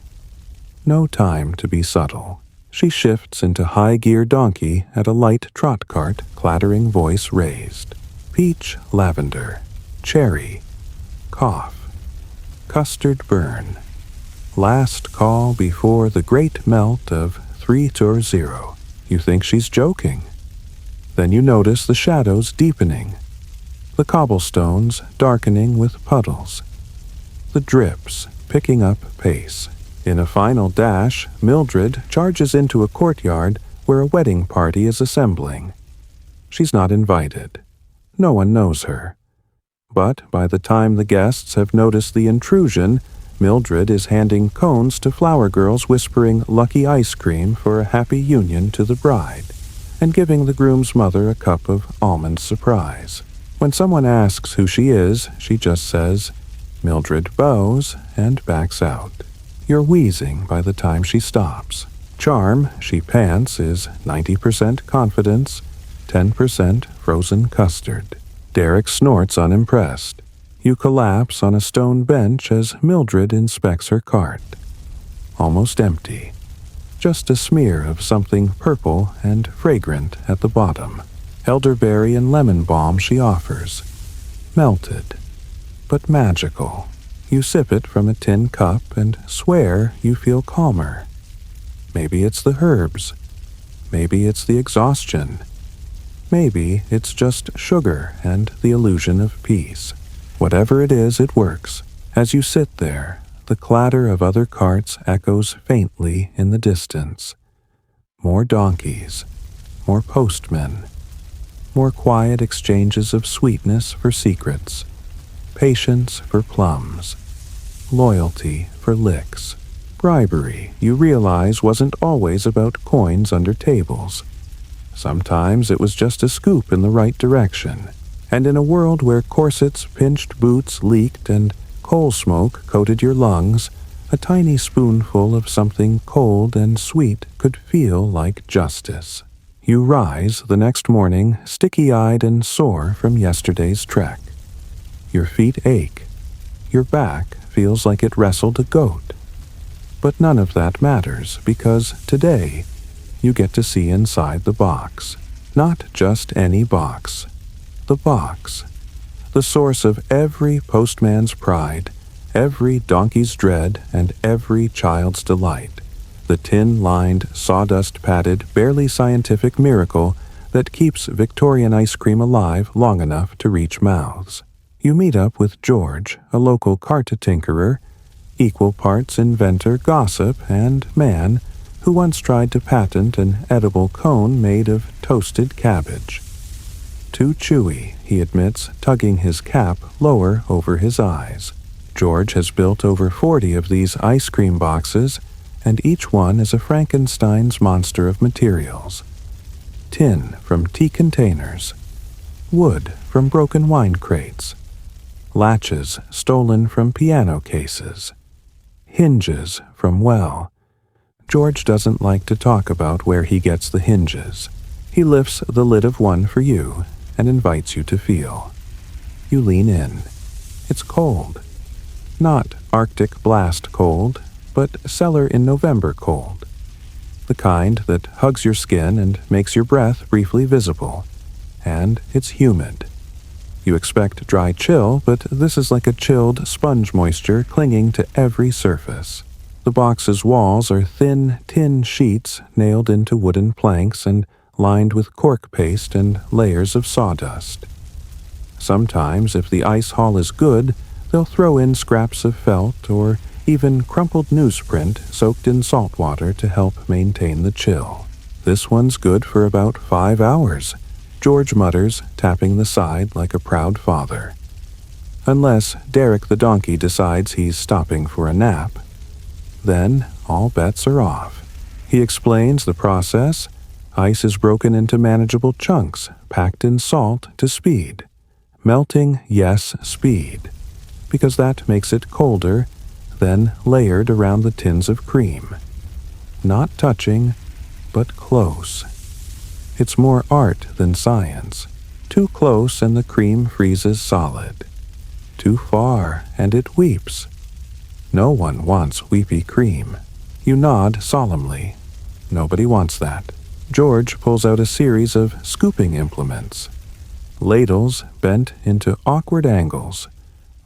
No time to be subtle. She shifts into high-gear donkey at a light trot cart, clattering voice raised. Peach lavender, cherry, cough, custard burn. Last call before the great melt of 3-0. You think she's joking. Then you notice the shadows deepening, the cobblestones darkening with puddles, the drips picking up pace. In a final dash, Mildred charges into a courtyard where a wedding party is assembling. She's not invited. No one knows her. But by the time the guests have noticed the intrusion, Mildred is handing cones to flower girls whispering lucky ice cream for a happy union to the bride, and giving the groom's mother a cup of almond surprise. When someone asks who she is, she just says, Mildred bows, and backs out. You're wheezing by the time she stops. charm, she pants, is 90% confidence, 10% frozen custard. Derek snorts unimpressed. You collapse on a stone bench as Mildred inspects her cart. Almost empty. Just a smear of something purple and fragrant at the bottom. Elderberry and lemon balm she offers. Melted, but magical. You sip it from a tin cup and swear you feel calmer. Maybe it's the herbs. Maybe it's the exhaustion. Maybe it's just sugar and the illusion of peace. Whatever it is, it works. As you sit there, the clatter of other carts echoes faintly in the distance. More donkeys, more postmen, more quiet exchanges of sweetness for secrets, patience for plums, loyalty for licks. Bribery, you realize, wasn't always about coins under tables. Sometimes it was just a scoop in the right direction. And in a world where corsets, pinched boots leaked, and coal smoke coated your lungs, a tiny spoonful of something cold and sweet could feel like justice. You rise the next morning, sticky-eyed and sore from yesterday's trek. Your feet ache. Your back feels like it wrestled a goat. But none of that matters, because today you get to see inside the box. Not just any box. The box. The source of every postman's pride, every donkey's dread, and every child's delight. The tin-lined, sawdust-padded, barely scientific miracle that keeps Victorian ice cream alive long enough to reach mouths. You meet up with George, a local cart tinkerer, equal parts inventor, gossip, and man, who once tried to patent an edible cone made of toasted cabbage. Too chewy, he admits, tugging his cap lower over his eyes. George has built over 40 of these ice cream boxes, and each one is a Frankenstein's monster of materials. Tin from tea containers. Wood from broken wine crates. Latches stolen from piano cases. Hinges from well. George doesn't like to talk about where he gets the hinges. He lifts the lid of one for you and invites you to feel. You lean in. It's cold. Not Arctic blast cold, but cellar in November cold. The kind that hugs your skin and makes your breath briefly visible. And it's humid. You expect dry chill, but this is like a chilled sponge moisture clinging to every surface. The box's walls are thin tin sheets nailed into wooden planks and lined with cork paste and layers of sawdust. Sometimes, if the ice haul is good, they'll throw in scraps of felt or even crumpled newsprint soaked in salt water to help maintain the chill. This one's good for about 5 hours, George mutters, tapping the side like a proud father. Unless Derek the donkey decides he's stopping for a nap. Then all bets are off. He explains the process. Ice is broken into manageable chunks, packed in salt to speed. Melting, yes, speed. Because that makes it colder, then layered around the tins of cream. Not touching, but close. It's more art than science. Too close and the cream freezes solid. Too far and it weeps. No one wants weepy cream. You nod solemnly. Nobody wants that. George pulls out a series of scooping implements. Ladles bent into awkward angles.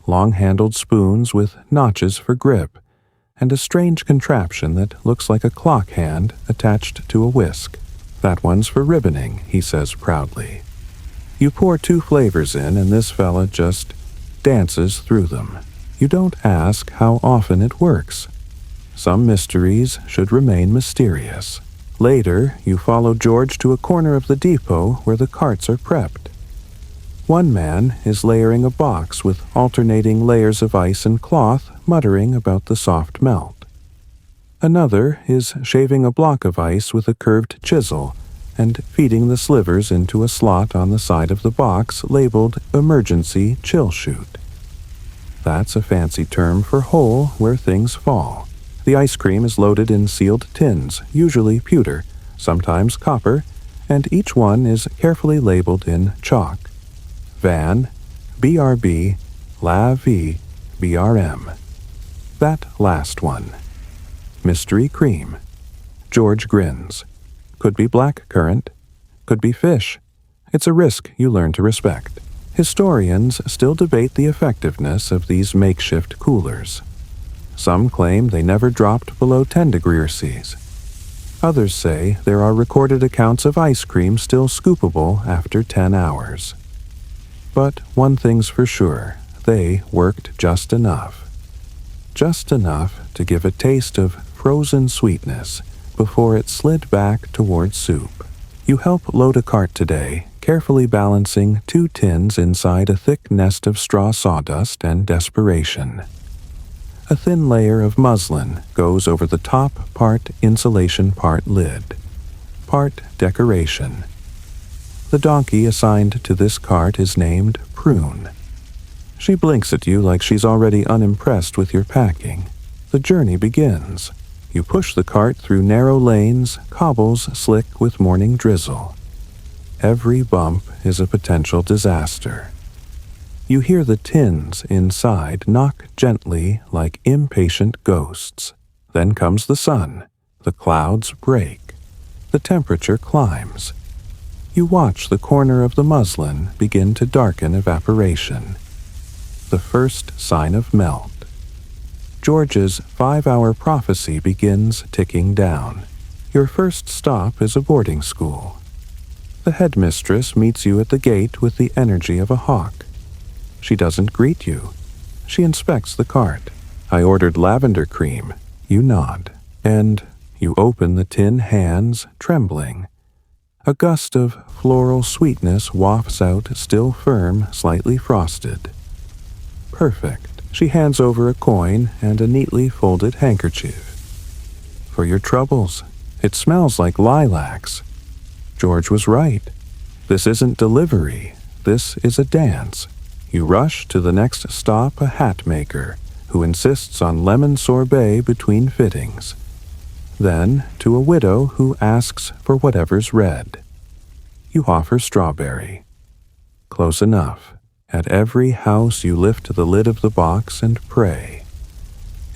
Long-handled spoons with notches for grip, and a strange contraption that looks like a clock hand attached to a whisk. That one's for ribboning, he says proudly. You pour 2 flavors in, and this fella just dances through them. You don't ask how often it works. Some mysteries should remain mysterious. Later, you follow George to a corner of the depot where the carts are prepped. One man is layering a box with alternating layers of ice and cloth, muttering about the soft melt. Another is shaving a block of ice with a curved chisel and feeding the slivers into a slot on the side of the box labeled Emergency Chill Chute. That's a fancy term for hole where things fall. The ice cream is loaded in sealed tins, usually pewter, sometimes copper, and each one is carefully labeled in chalk. Van, BRB, La V, BRM. That last one. Mystery cream. George grins. Could be black currant. Could be fish. It's a risk you learn to respect. Historians still debate the effectiveness of these makeshift coolers. Some claim they never dropped below 10 degrees Celsius. Others say there are recorded accounts of ice cream still scoopable after 10 hours. But one thing's for sure, they worked just enough. Just enough to give a taste of frozen sweetness before it slid back towards soup. You help load a cart today, carefully balancing 2 tins inside a thick nest of straw sawdust and desperation. A thin layer of muslin goes over the top, part insulation, part lid, part decoration. The donkey assigned to this cart is named Prune. She blinks at you like she's already unimpressed with your packing. The journey begins. You push the cart through narrow lanes, cobbles slick with morning drizzle. Every bump is a potential disaster. You hear the tins inside knock gently like impatient ghosts. Then comes the sun. The clouds break. The temperature climbs. You watch the corner of the muslin begin to darken evaporation. The first sign of melt. George's 5-hour prophecy begins ticking down. Your first stop is a boarding school. The headmistress meets you at the gate with the energy of a hawk. She doesn't greet you. She inspects the cart. I ordered lavender cream. You nod. And you open the tin hands, trembling. A gust of floral sweetness wafts out, still firm, slightly frosted. Perfect. She hands over a coin and a neatly folded handkerchief. For your troubles. It smells like lilacs. George was right. This isn't delivery. This is a dance. You rush to the next stop, a hat maker, who insists on lemon sorbet between fittings. Then to a widow who asks for whatever's red. You offer strawberry. Close enough. At every house you lift the lid of the box and pray.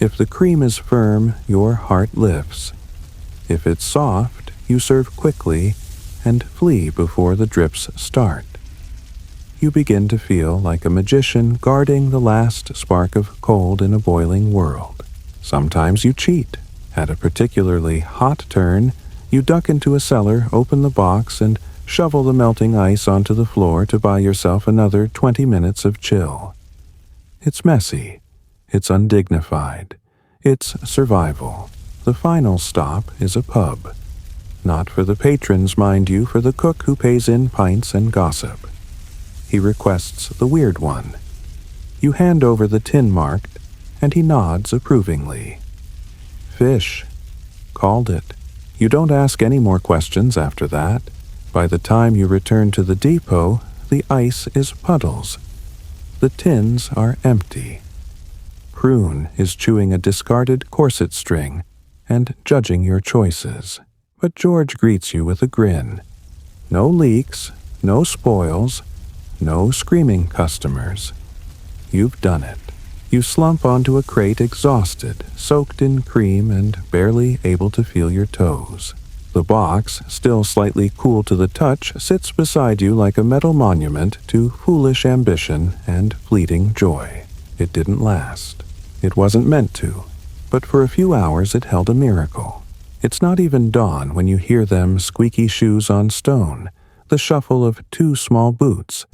If the cream is firm, your heart lifts. If it's soft, you serve quickly and flee before the drips start. You begin to feel like a magician guarding the last spark of cold in a boiling world. Sometimes you cheat. At a particularly hot turn, you duck into a cellar, open the box, and shovel the melting ice onto the floor to buy yourself another 20 minutes of chill. It's messy. It's undignified. It's survival. The final stop is a pub. Not for the patrons, mind you, for the cook who pays in pints and gossip. He requests the weird one. You hand over the tin marked, and he nods approvingly. Fish. Called it. You don't ask any more questions after that. By the time you return to the depot, the ice is puddles. The tins are empty. Prune is chewing a discarded corset string and judging your choices. But George greets you with a grin. No leaks, no spoils, no screaming customers. You've done it. You slump onto a crate exhausted, soaked in cream and barely able to feel your toes. The box, still slightly cool to the touch, sits beside you like a metal monument to foolish ambition and fleeting joy. It didn't last. It wasn't meant to. But for a few hours it held a miracle. It's not even dawn when you hear them squeaky shoes on stone, the shuffle of 2 small boots,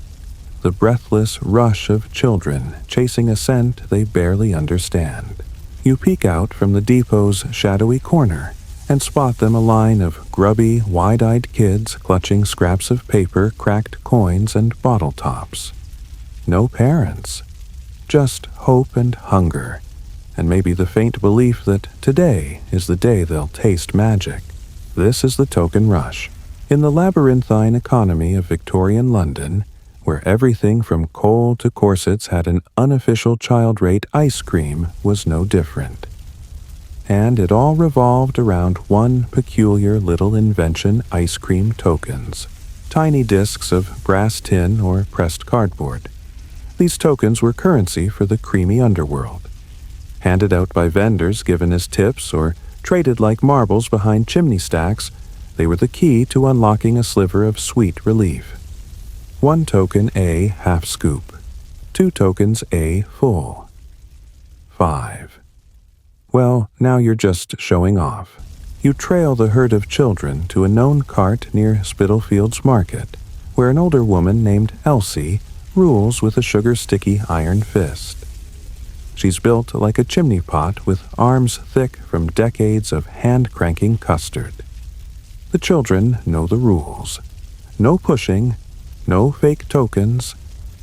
the breathless rush of children chasing a scent they barely understand. You peek out from the depot's shadowy corner and spot them, a line of grubby, wide-eyed kids clutching scraps of paper, cracked coins, and bottle tops. No parents. Just hope and hunger, and maybe the faint belief that today is the day they'll taste magic. This is the token rush. In the labyrinthine economy of Victorian London, where everything from coal to corsets had an unofficial child rate, ice cream was no different. and it all revolved around one peculiar little invention: ice cream tokens. Tiny discs of brass tin or pressed cardboard. These tokens were currency for the creamy underworld. Handed out by vendors given as tips or traded like marbles behind chimney stacks, they were the key to unlocking a sliver of sweet relief. 1 token A half scoop. 2 tokens A full. 5. Well, now you're just showing off. You trail the herd of children to a known cart near Spitalfields Market, where an older woman named Elsie rules with a sugar-sticky iron fist. She's built like a chimney pot with arms thick from decades of hand-cranking custard. The children know the rules. No pushing, no fake tokens,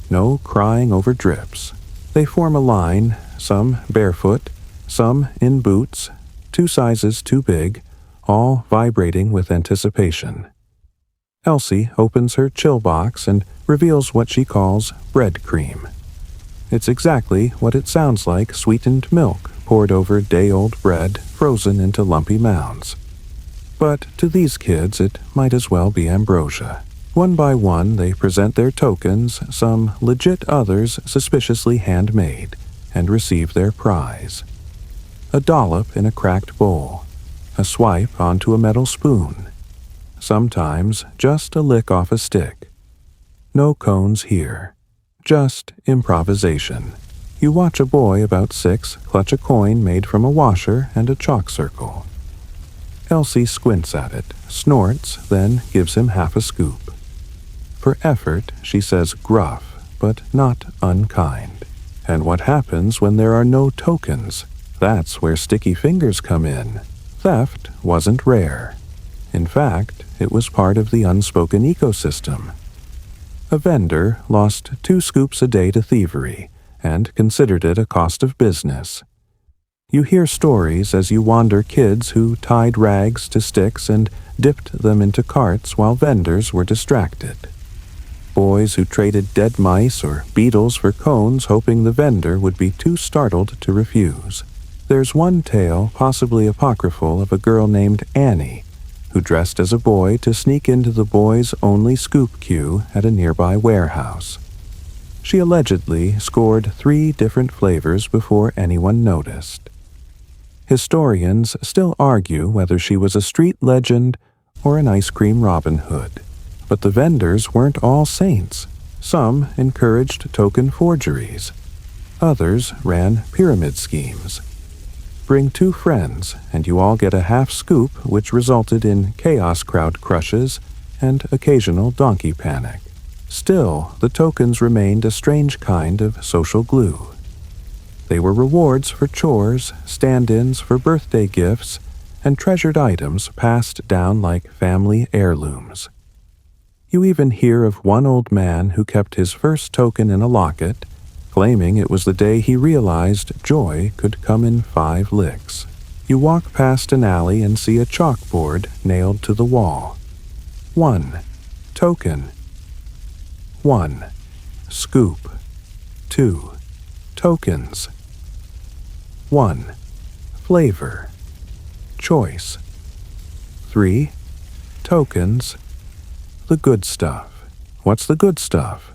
no crying over drips. They form a line, some barefoot, some in boots, 2 sizes too big, all vibrating with anticipation. Elsie opens her chill box and reveals what she calls bread cream. It's exactly what it sounds like: sweetened milk poured over day-old bread frozen into lumpy mounds. But to these kids it might as well be ambrosia. One by one they present their tokens, some legit, others suspiciously handmade, and receive their prize. A dollop in a cracked bowl, a swipe onto a metal spoon, sometimes just a lick off a stick. No cones here, just improvisation. You watch a boy about 6 clutch a coin made from a washer and a chalk circle. Elsie squints at it, snorts, then gives him half a scoop. For effort, she says gruff, but not unkind. And what happens when there are no tokens? That's where sticky fingers come in. Theft wasn't rare. In fact, it was part of the unspoken ecosystem. A vendor lost 2 scoops a day to thievery and considered it a cost of business. You hear stories as you wander: kids who tied rags to sticks and dipped them into carts while vendors were distracted. Boys who traded dead mice or beetles for cones, hoping the vendor would be too startled to refuse. There's one tale, possibly apocryphal, of a girl named Annie, who dressed as a boy to sneak into the boys' only scoop queue at a nearby warehouse. She allegedly scored 3 different flavors before anyone noticed. Historians still argue whether she was a street legend or an ice cream Robin Hood. But the vendors weren't all saints. Some encouraged token forgeries. Others ran pyramid schemes. Bring 2 friends, and you all get a half scoop, which resulted in chaos crowd crushes and occasional donkey panic. Still, the tokens remained a strange kind of social glue. They were rewards for chores, stand-ins for birthday gifts, and treasured items passed down like family heirlooms. You even hear of one old man who kept his first token in a locket, claiming it was the day he realized joy could come in 5 licks. You walk past an alley and see a chalkboard nailed to the wall. 1 token. 1 scoop. 2 tokens. 1 flavor. Choice. 3 tokens. The good stuff. What's the good stuff?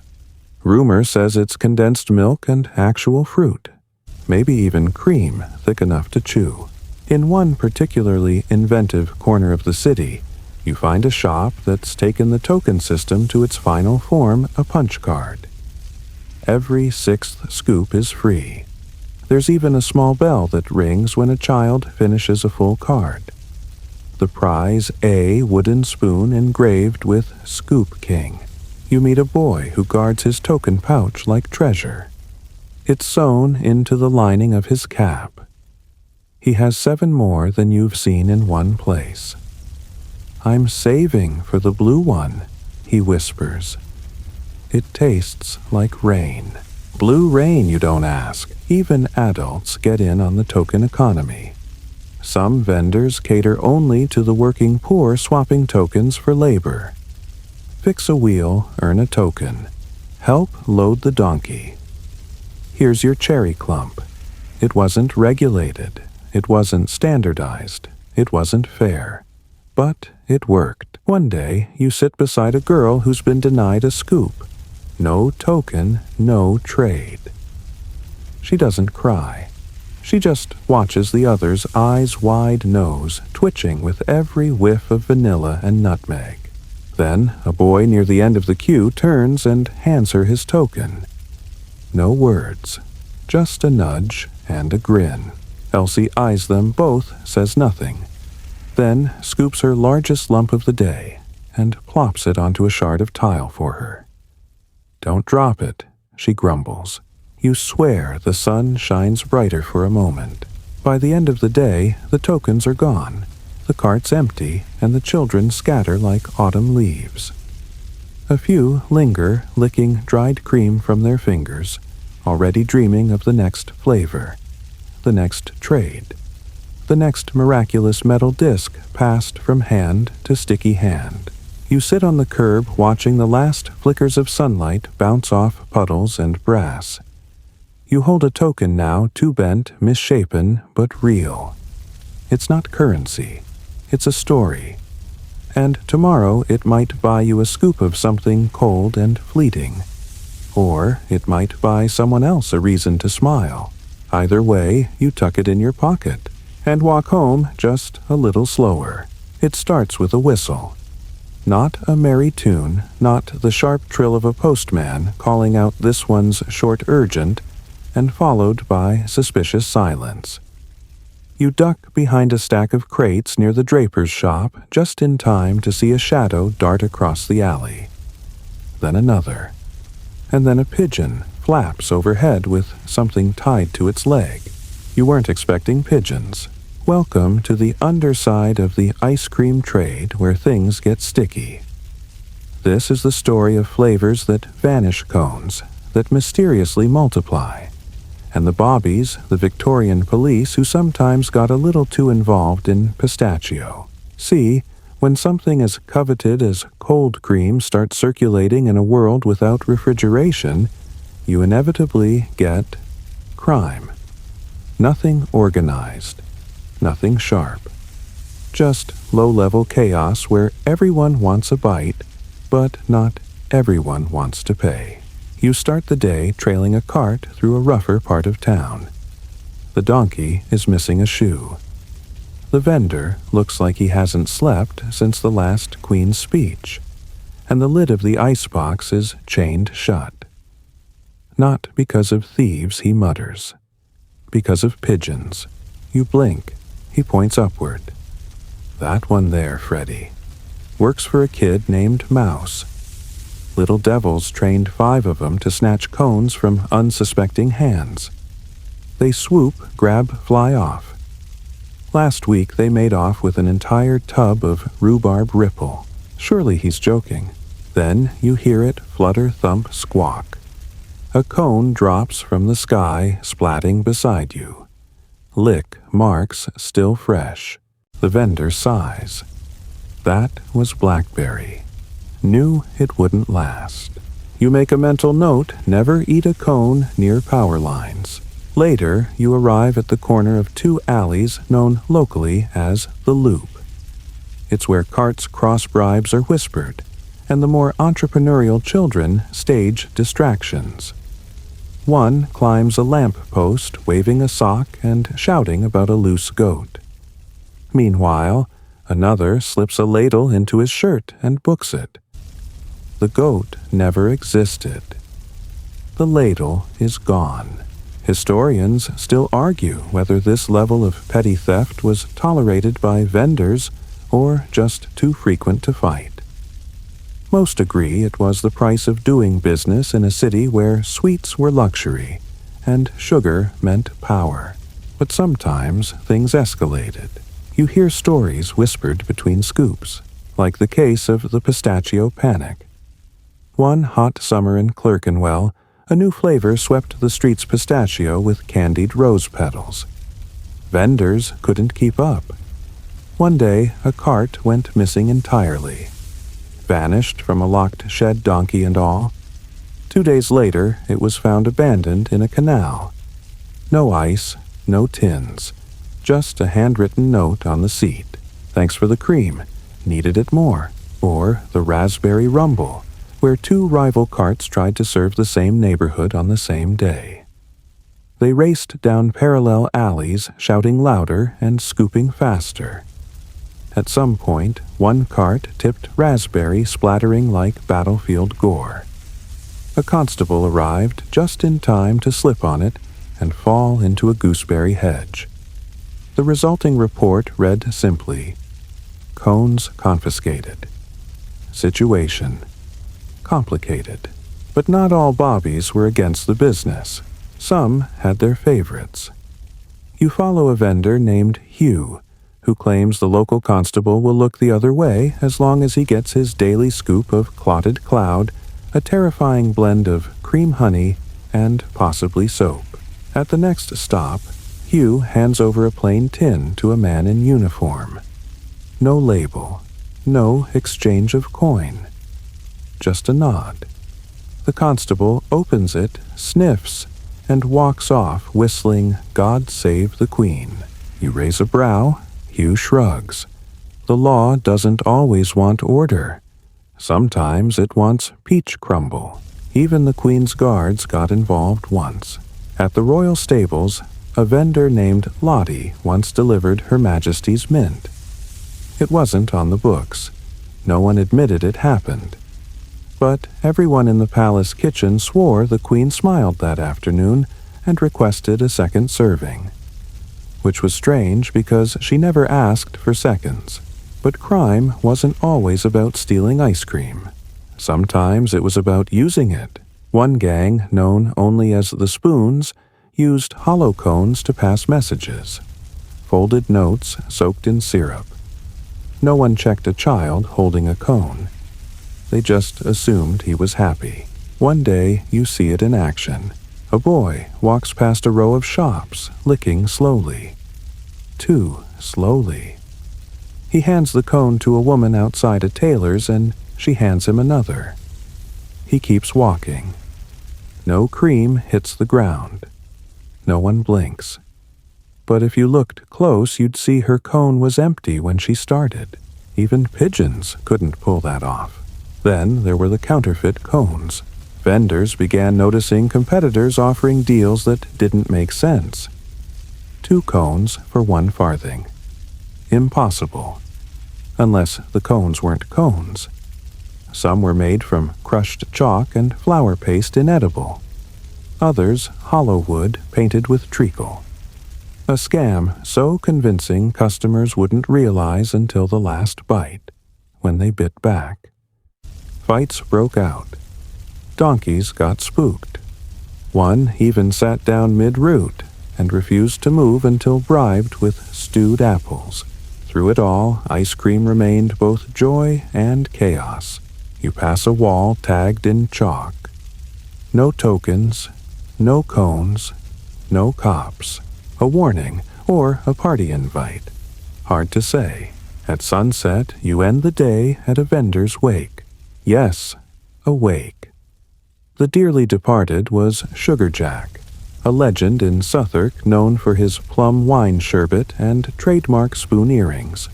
Rumor says it's condensed milk and actual fruit, maybe even cream thick enough to chew. In one particularly inventive corner of the city, you find a shop that's taken the token system to its final form, a punch card. Every 6th scoop is free. There's even a small bell that rings when a child finishes a full card. The prize, a wooden spoon engraved with Scoop King. You meet a boy who guards his token pouch like treasure. It's sewn into the lining of his cap. He has 7 more than you've seen in one place. "I'm saving for the blue one," he whispers. It tastes like rain. Blue rain, you don't ask. Even adults get in on the token economy. Some vendors cater only to the working poor, swapping tokens for labor. Fix a wheel, earn a token. Help load the donkey. Here's your cherry clump. It wasn't regulated. It wasn't standardized. It wasn't fair. But it worked. One day, you sit beside a girl who's been denied a scoop. No token, no trade. She doesn't cry. She just watches the other's eyes-wide nose twitching with every whiff of vanilla and nutmeg. Then a boy near the end of the queue turns and hands her his token. No words, just a nudge and a grin. Elsie eyes them both, says nothing, then scoops her largest lump of the day and plops it onto a shard of tile for her. "Don't drop it," she grumbles. You swear the sun shines brighter for a moment. By the end of the day, the tokens are gone. The cart's empty, and the children scatter like autumn leaves. A few linger, licking dried cream from their fingers, already dreaming of the next flavor, the next trade, the next miraculous metal disc passed from hand to sticky hand. You sit on the curb watching the last flickers of sunlight bounce off puddles and brass. You hold a token now too bent, misshapen, but real. It's not currency. It's a story. And tomorrow it might buy you a scoop of something cold and fleeting. Or it might buy someone else a reason to smile. Either way, you tuck it in your pocket and walk home just a little slower. It starts with a whistle. Not a merry tune, not the sharp trill of a postman calling out this one's short urgent, and followed by suspicious silence. You duck behind a stack of crates near the draper's shop just in time to see a shadow dart across the alley. Then another. And then a pigeon flaps overhead with something tied to its leg. You weren't expecting pigeons. Welcome to the underside of the ice cream trade where things get sticky. This is the story of flavors that vanish cones, that mysteriously multiply. And the bobbies, the Victorian police who sometimes got a little too involved in pistachio. See, when something as coveted as cold cream starts circulating in a world without refrigeration, you inevitably get crime. Nothing organized, nothing sharp. Just low-level chaos where everyone wants a bite, but not everyone wants to pay. You start the day trailing a cart through a rougher part of town. The donkey is missing a shoe. The vendor looks like he hasn't slept since the last Queen's speech, and the lid of the icebox is chained shut. Not because of thieves, he mutters. Because of pigeons. You blink. He points upward. That one there, Freddie. Works for a kid named Mouse. Little devils trained 5 of them to snatch cones from unsuspecting hands. They swoop, grab, fly off. Last week they made off with an entire tub of rhubarb ripple. Surely he's joking. Then you hear it flutter, thump, squawk. A cone drops from the sky, splatting beside you. Lick marks still fresh. The vendor sighs. That was blackberry. Knew it wouldn't last. You make a mental note, never eat a cone near power lines. Later, you arrive at the corner of 2 alleys known locally as the Loop. It's where carts cross bribes are whispered, and the more entrepreneurial children stage distractions. One climbs a lamp post, waving a sock and shouting about a loose goat. Meanwhile, another slips a ladle into his shirt and books it. The goat never existed. The ladle is gone. Historians still argue whether this level of petty theft was tolerated by vendors or just too frequent to fight. Most agree it was the price of doing business in a city where sweets were luxury and sugar meant power. But sometimes things escalated. You hear stories whispered between scoops, like the case of the pistachio panic. One hot summer in Clerkenwell, a new flavor swept the streets pistachio with candied rose petals. Vendors couldn't keep up. One day, a cart went missing entirely. Vanished from a locked shed, donkey and all. 2 days later, it was found abandoned in a canal. No ice, no tins, just a handwritten note on the seat. Thanks for the cream. Needed it more. Or the raspberry rumble, where two rival carts tried to serve the same neighborhood on the same day. They raced down parallel alleys, shouting louder and scooping faster. At some point, one cart tipped raspberry, splattering like battlefield gore. A constable arrived just in time to slip on it and fall into a gooseberry hedge. The resulting report read simply, "Cones confiscated. Situation complicated." But not all bobbies were against the business. Some had their favorites. You follow a vendor named Hugh, who claims the local constable will look the other way as long as he gets his daily scoop of clotted cloud, a terrifying blend of cream honey, and possibly soap. At the next stop, Hugh hands over a plain tin to a man in uniform. No label, no exchange of coin. Just a nod. The constable opens it, sniffs, and walks off whistling "God Save the Queen." You raise a brow, Hugh shrugs. The law doesn't always want order. Sometimes it wants peach crumble. Even the Queen's guards got involved once. At the royal stables, a vendor named Lottie once delivered Her Majesty's mint. It wasn't on the books. No one admitted it happened. But everyone in the palace kitchen swore the Queen smiled that afternoon and requested a second serving. Which was strange because she never asked for seconds. But crime wasn't always about stealing ice cream. Sometimes it was about using it. One gang, known only as the Spoons, used hollow cones to pass messages. Folded notes soaked in syrup. No one checked a child holding a cone. They just assumed he was happy. One day you see it in action. A boy walks past a row of shops, licking slowly. Too slowly. He hands the cone to a woman outside a tailor's and she hands him another. He keeps walking. No cream hits the ground. No one blinks. But if you looked close, you'd see her cone was empty when she started. Even pigeons couldn't pull that off. Then there were the counterfeit cones. Vendors began noticing competitors offering deals that didn't make sense. 2 cones for 1 farthing. Impossible. Unless the cones weren't cones. Some were made from crushed chalk and flour paste inedible. Others hollow wood painted with treacle. A scam so convincing customers wouldn't realize until the last bite, when they bit back. Fights broke out. Donkeys got spooked. One even sat down mid-route and refused to move until bribed with stewed apples. Through it all, ice cream remained both joy and chaos. You pass a wall tagged in chalk. No tokens, no cones, no cops. A warning or a party invite. Hard to say. At sunset, you end the day at a vendor's wake. Yes, a wake. The dearly departed was Sugar Jack, a legend in Southwark known for his plum wine sherbet and trademark spoon earrings.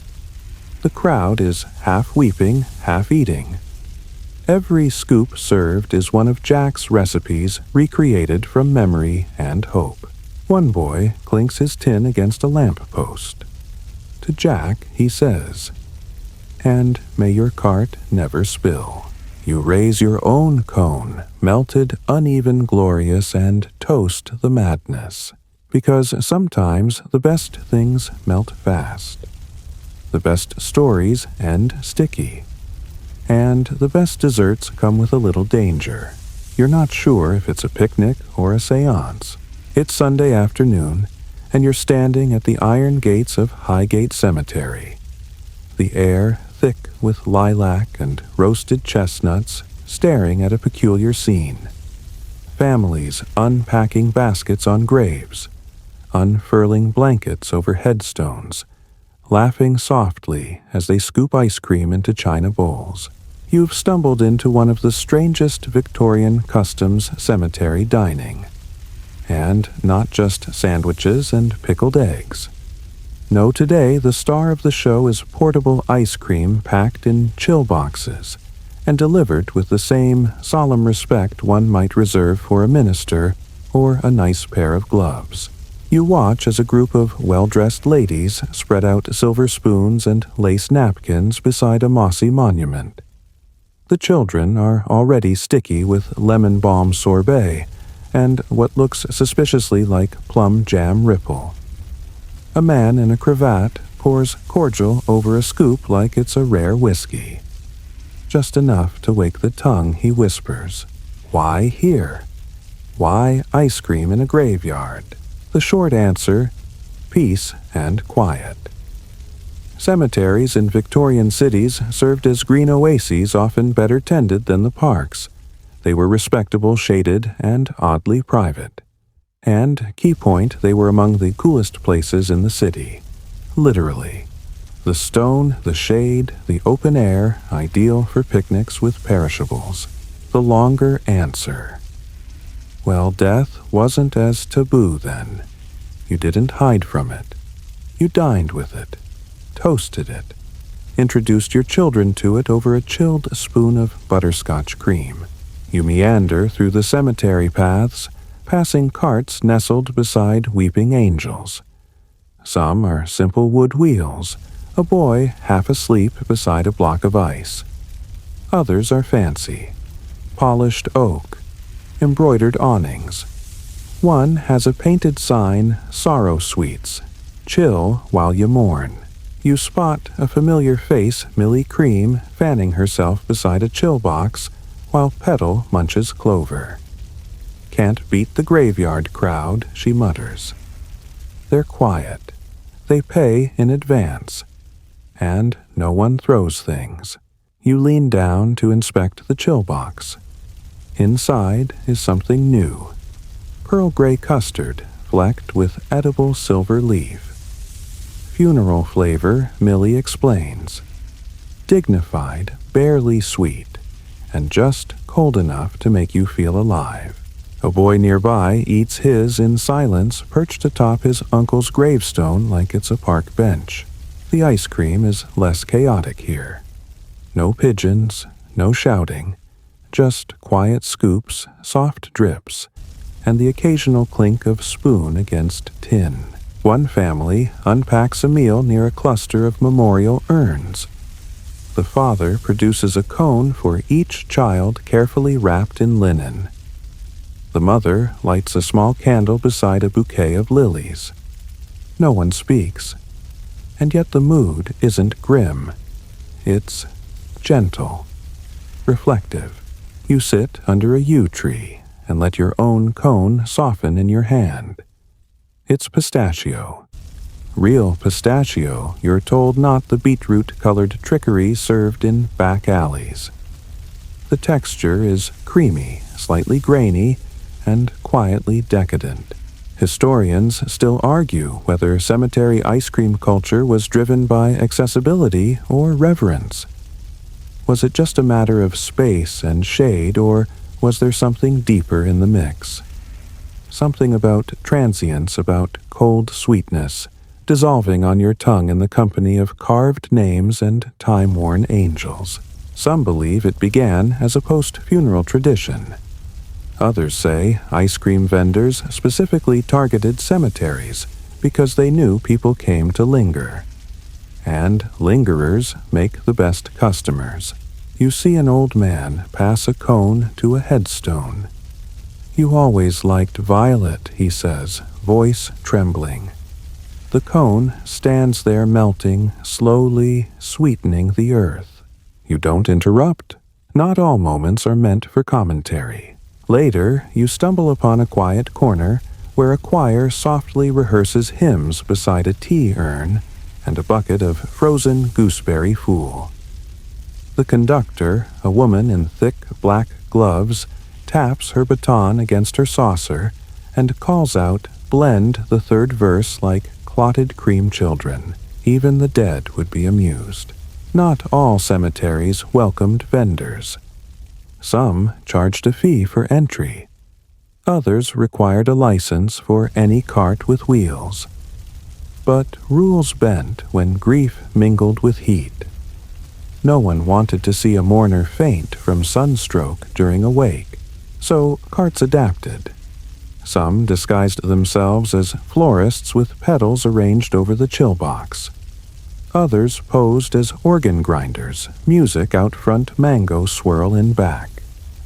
The crowd is half weeping, half eating. Every scoop served is one of Jack's recipes recreated from memory and hope. One boy clinks his tin against a lamp post. To Jack he says, "And may your cart never spill." You raise your own cone, melted, uneven, glorious, and toast the madness. Because sometimes the best things melt fast. The best stories end sticky. And the best desserts come with a little danger. You're not sure if it's a picnic or a seance. It's Sunday afternoon, and you're standing at the iron gates of Highgate Cemetery. The air thick with lilac and roasted chestnuts, staring at a peculiar scene. Families unpacking baskets on graves, unfurling blankets over headstones, laughing softly as they scoop ice cream into china bowls. You've stumbled into one of the strangest Victorian customs cemetery dining. And not just sandwiches and pickled eggs. No, today the star of the show is portable ice cream packed in chill boxes and delivered with the same solemn respect one might reserve for a minister or a nice pair of gloves. You watch as a group of well-dressed ladies spread out silver spoons and lace napkins beside a mossy monument. The children are already sticky with lemon balm sorbet and what looks suspiciously like plum jam ripple. A man in a cravat pours cordial over a scoop like it's a rare whiskey. Just enough to wake the tongue, he whispers, "Why here? Why ice cream in a graveyard?" The short answer, peace and quiet. Cemeteries in Victorian cities served as green oases, often better tended than the parks. They were respectable, shaded, and oddly private. And, key point, they were among the coolest places in the city. Literally. The stone, the shade, the open air, ideal for picnics with perishables. The longer answer. Well, death wasn't as taboo then. You didn't hide from it. You dined with it, toasted it, introduced your children to it over a chilled spoon of butterscotch cream. You meander through the cemetery paths, passing carts nestled beside weeping angels. Some are simple wood wheels, a boy half asleep beside a block of ice. Others are fancy, polished oak, embroidered awnings. One has a painted sign, "Sorrow Sweets, chill while you mourn." You spot a familiar face, Millie Cream, fanning herself beside a chill box while Petal munches clover. "Can't beat the graveyard crowd," she mutters. They're quiet. They pay in advance. And no one throws things. You lean down to inspect the chill box. Inside is something new. Pearl gray custard, flecked with edible silver leaf. Funeral flavor, Millie explains. Dignified, barely sweet, and just cold enough to make you feel alive. A boy nearby eats his in silence, perched atop his uncle's gravestone like it's a park bench. The ice cream is less chaotic here. No pigeons, no shouting, just quiet scoops, soft drips, and the occasional clink of spoon against tin. One family unpacks a meal near a cluster of memorial urns. The father produces a cone for each child carefully wrapped in linen. The mother lights a small candle beside a bouquet of lilies. No one speaks, and yet the mood isn't grim. It's gentle, reflective. You sit under a yew tree and let your own cone soften in your hand. It's pistachio. Real pistachio, you're told, not the beetroot-colored trickery served in back alleys. The texture is creamy, slightly grainy, and quietly decadent. Historians still argue whether cemetery ice cream culture was driven by accessibility or reverence. Was it just a matter of space and shade, or was there something deeper in the mix? Something about transience, about cold sweetness, dissolving on your tongue in the company of carved names and time-worn angels. Some believe it began as a post-funeral tradition. Others say ice cream vendors specifically targeted cemeteries because they knew people came to linger. And lingerers make the best customers. You see an old man pass a cone to a headstone. "You always liked violet," he says, voice trembling. The cone stands there melting, slowly sweetening the earth. You don't interrupt. Not all moments are meant for commentary. Later, you stumble upon a quiet corner where a choir softly rehearses hymns beside a tea urn and a bucket of frozen gooseberry fool. The conductor, a woman in thick black gloves, taps her baton against her saucer and calls out, "Blend the third verse like clotted cream children. Even the dead would be amused." Not all cemeteries welcomed vendors. Some charged a fee for entry. Others required a license for any cart with wheels. But rules bent when grief mingled with heat. No one wanted to see a mourner faint from sunstroke during a wake, so carts adapted. Some disguised themselves as florists with petals arranged over the chill box. Others posed as organ grinders, music out front, mango swirl in back.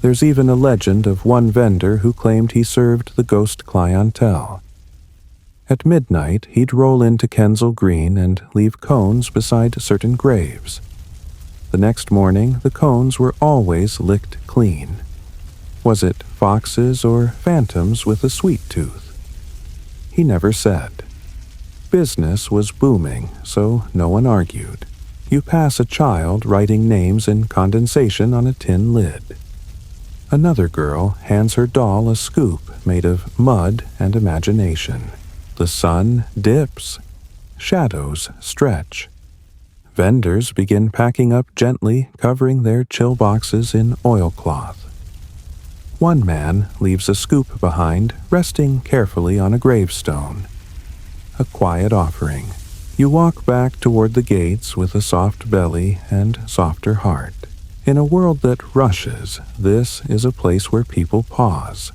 There's even a legend of one vendor who claimed he served the ghost clientele. At midnight, he'd roll into Kensal Green and leave cones beside certain graves. The next morning, the cones were always licked clean. Was it foxes or phantoms with a sweet tooth? He never said. Business was booming, so no one argued. You pass a child writing names in condensation on a tin lid. Another girl hands her doll a scoop made of mud and imagination. The sun dips. Shadows stretch. Vendors begin packing up gently, covering their chill boxes in oilcloth. One man leaves a scoop behind, resting carefully on a gravestone. A quiet offering. You walk back toward the gates with a soft belly and softer heart. In a world that rushes, this is a place where people pause,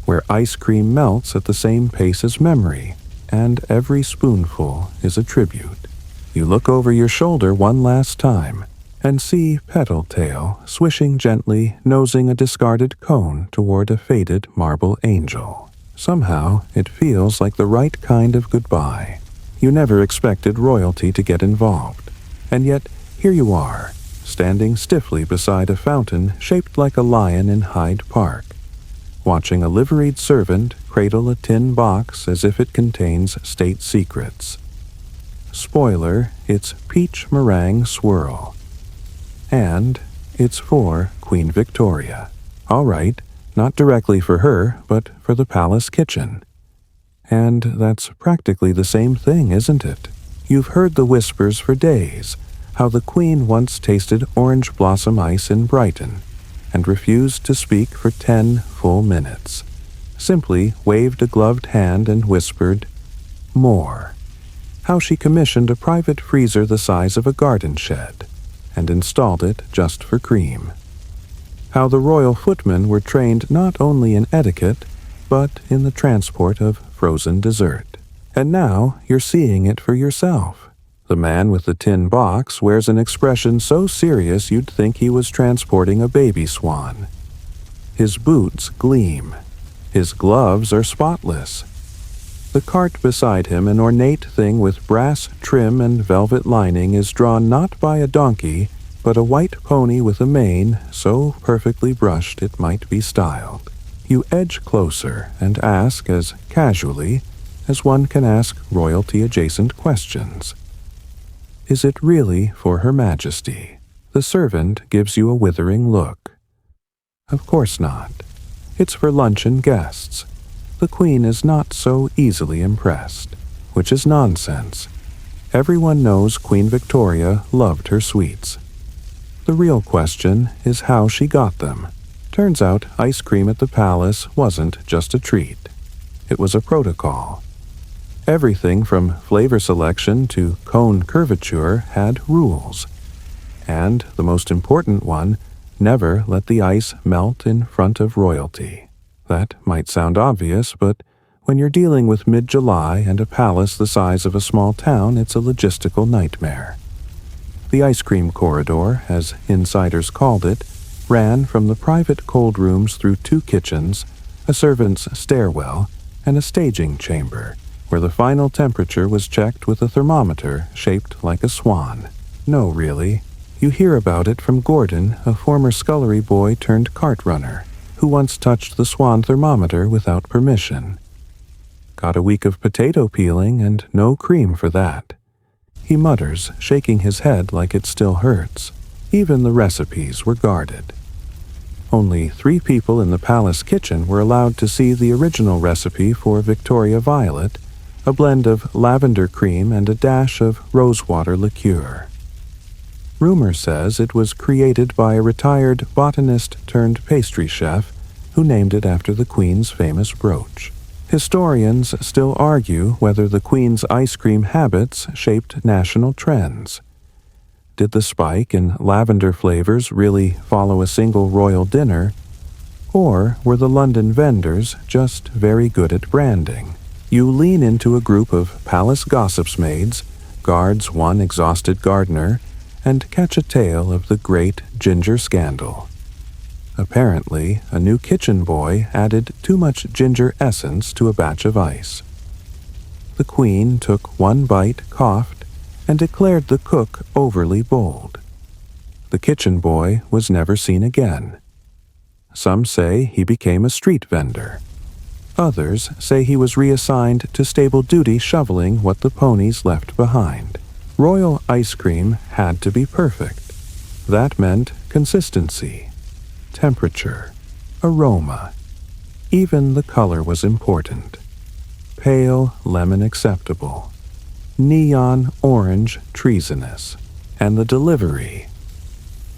where ice cream melts at the same pace as memory, and every spoonful is a tribute. You look over your shoulder one last time and see Petal Tail swishing gently, nosing a discarded cone toward a faded marble angel. Somehow, it feels like the right kind of goodbye. You never expected royalty to get involved, and yet here you are, standing stiffly beside a fountain shaped like a lion in Hyde Park, watching a liveried servant cradle a tin box as if it contains state secrets. Spoiler, it's peach meringue swirl. And it's for Queen Victoria. All right, not directly for her, but for the palace kitchen. And that's practically the same thing, isn't it? You've heard the whispers for days, how the Queen once tasted orange blossom ice in Brighton, and refused to speak for 10 full minutes. Simply waved a gloved hand and whispered, "More." How she commissioned a private freezer the size of a garden shed, and installed it just for cream. How the royal footmen were trained not only in etiquette, but in the transport of frozen dessert. And now you're seeing it for yourself. The man with the tin box wears an expression so serious you'd think he was transporting a baby swan. His boots gleam. His gloves are spotless. The cart beside him, an ornate thing with brass trim and velvet lining, is drawn not by a donkey, but a white pony with a mane so perfectly brushed it might be styled. You edge closer and ask as casually as one can ask royalty-adjacent questions. Is it really for Her Majesty? The servant gives you a withering look. Of course not. It's for luncheon guests. The Queen is not so easily impressed, which is nonsense. Everyone knows Queen Victoria loved her sweets. The real question is how she got them. Turns out ice cream at the palace wasn't just a treat. It was a protocol. Everything from flavor selection to cone curvature had rules. And the most important one, never let the ice melt in front of royalty. That might sound obvious, but when you're dealing with mid-July and a palace the size of a small town, it's a logistical nightmare. The ice cream corridor, as insiders called it, ran from the private cold rooms through 2 kitchens, a servant's stairwell, and a staging chamber, where the final temperature was checked with a thermometer shaped like a swan. No, really. You hear about it from Gordon, a former scullery boy turned cart runner, who once touched the swan thermometer without permission. Got a week of potato peeling and no cream for that. He mutters, shaking his head like it still hurts. Even the recipes were guarded. Only 3 people in the palace kitchen were allowed to see the original recipe for Victoria Violet, a blend of lavender cream and a dash of rosewater liqueur. Rumor says it was created by a retired botanist-turned-pastry chef who named it after the Queen's famous brooch. Historians still argue whether the Queen's ice cream habits shaped national trends. Did the spike in lavender flavors really follow a single royal dinner, or were the London vendors just very good at branding? You lean into a group of palace gossips maids, guards one exhausted gardener, and catch a tale of the great ginger scandal. Apparently, a new kitchen boy added too much ginger essence to a batch of ice. The Queen took one bite, coughed, and declared the cook overly bold. The kitchen boy was never seen again. Some say he became a street vendor. Others say he was reassigned to stable duty shoveling what the ponies left behind. Royal ice cream had to be perfect. That meant consistency, temperature, aroma. Even the color was important. Pale lemon acceptable, neon orange treasonous, and the delivery.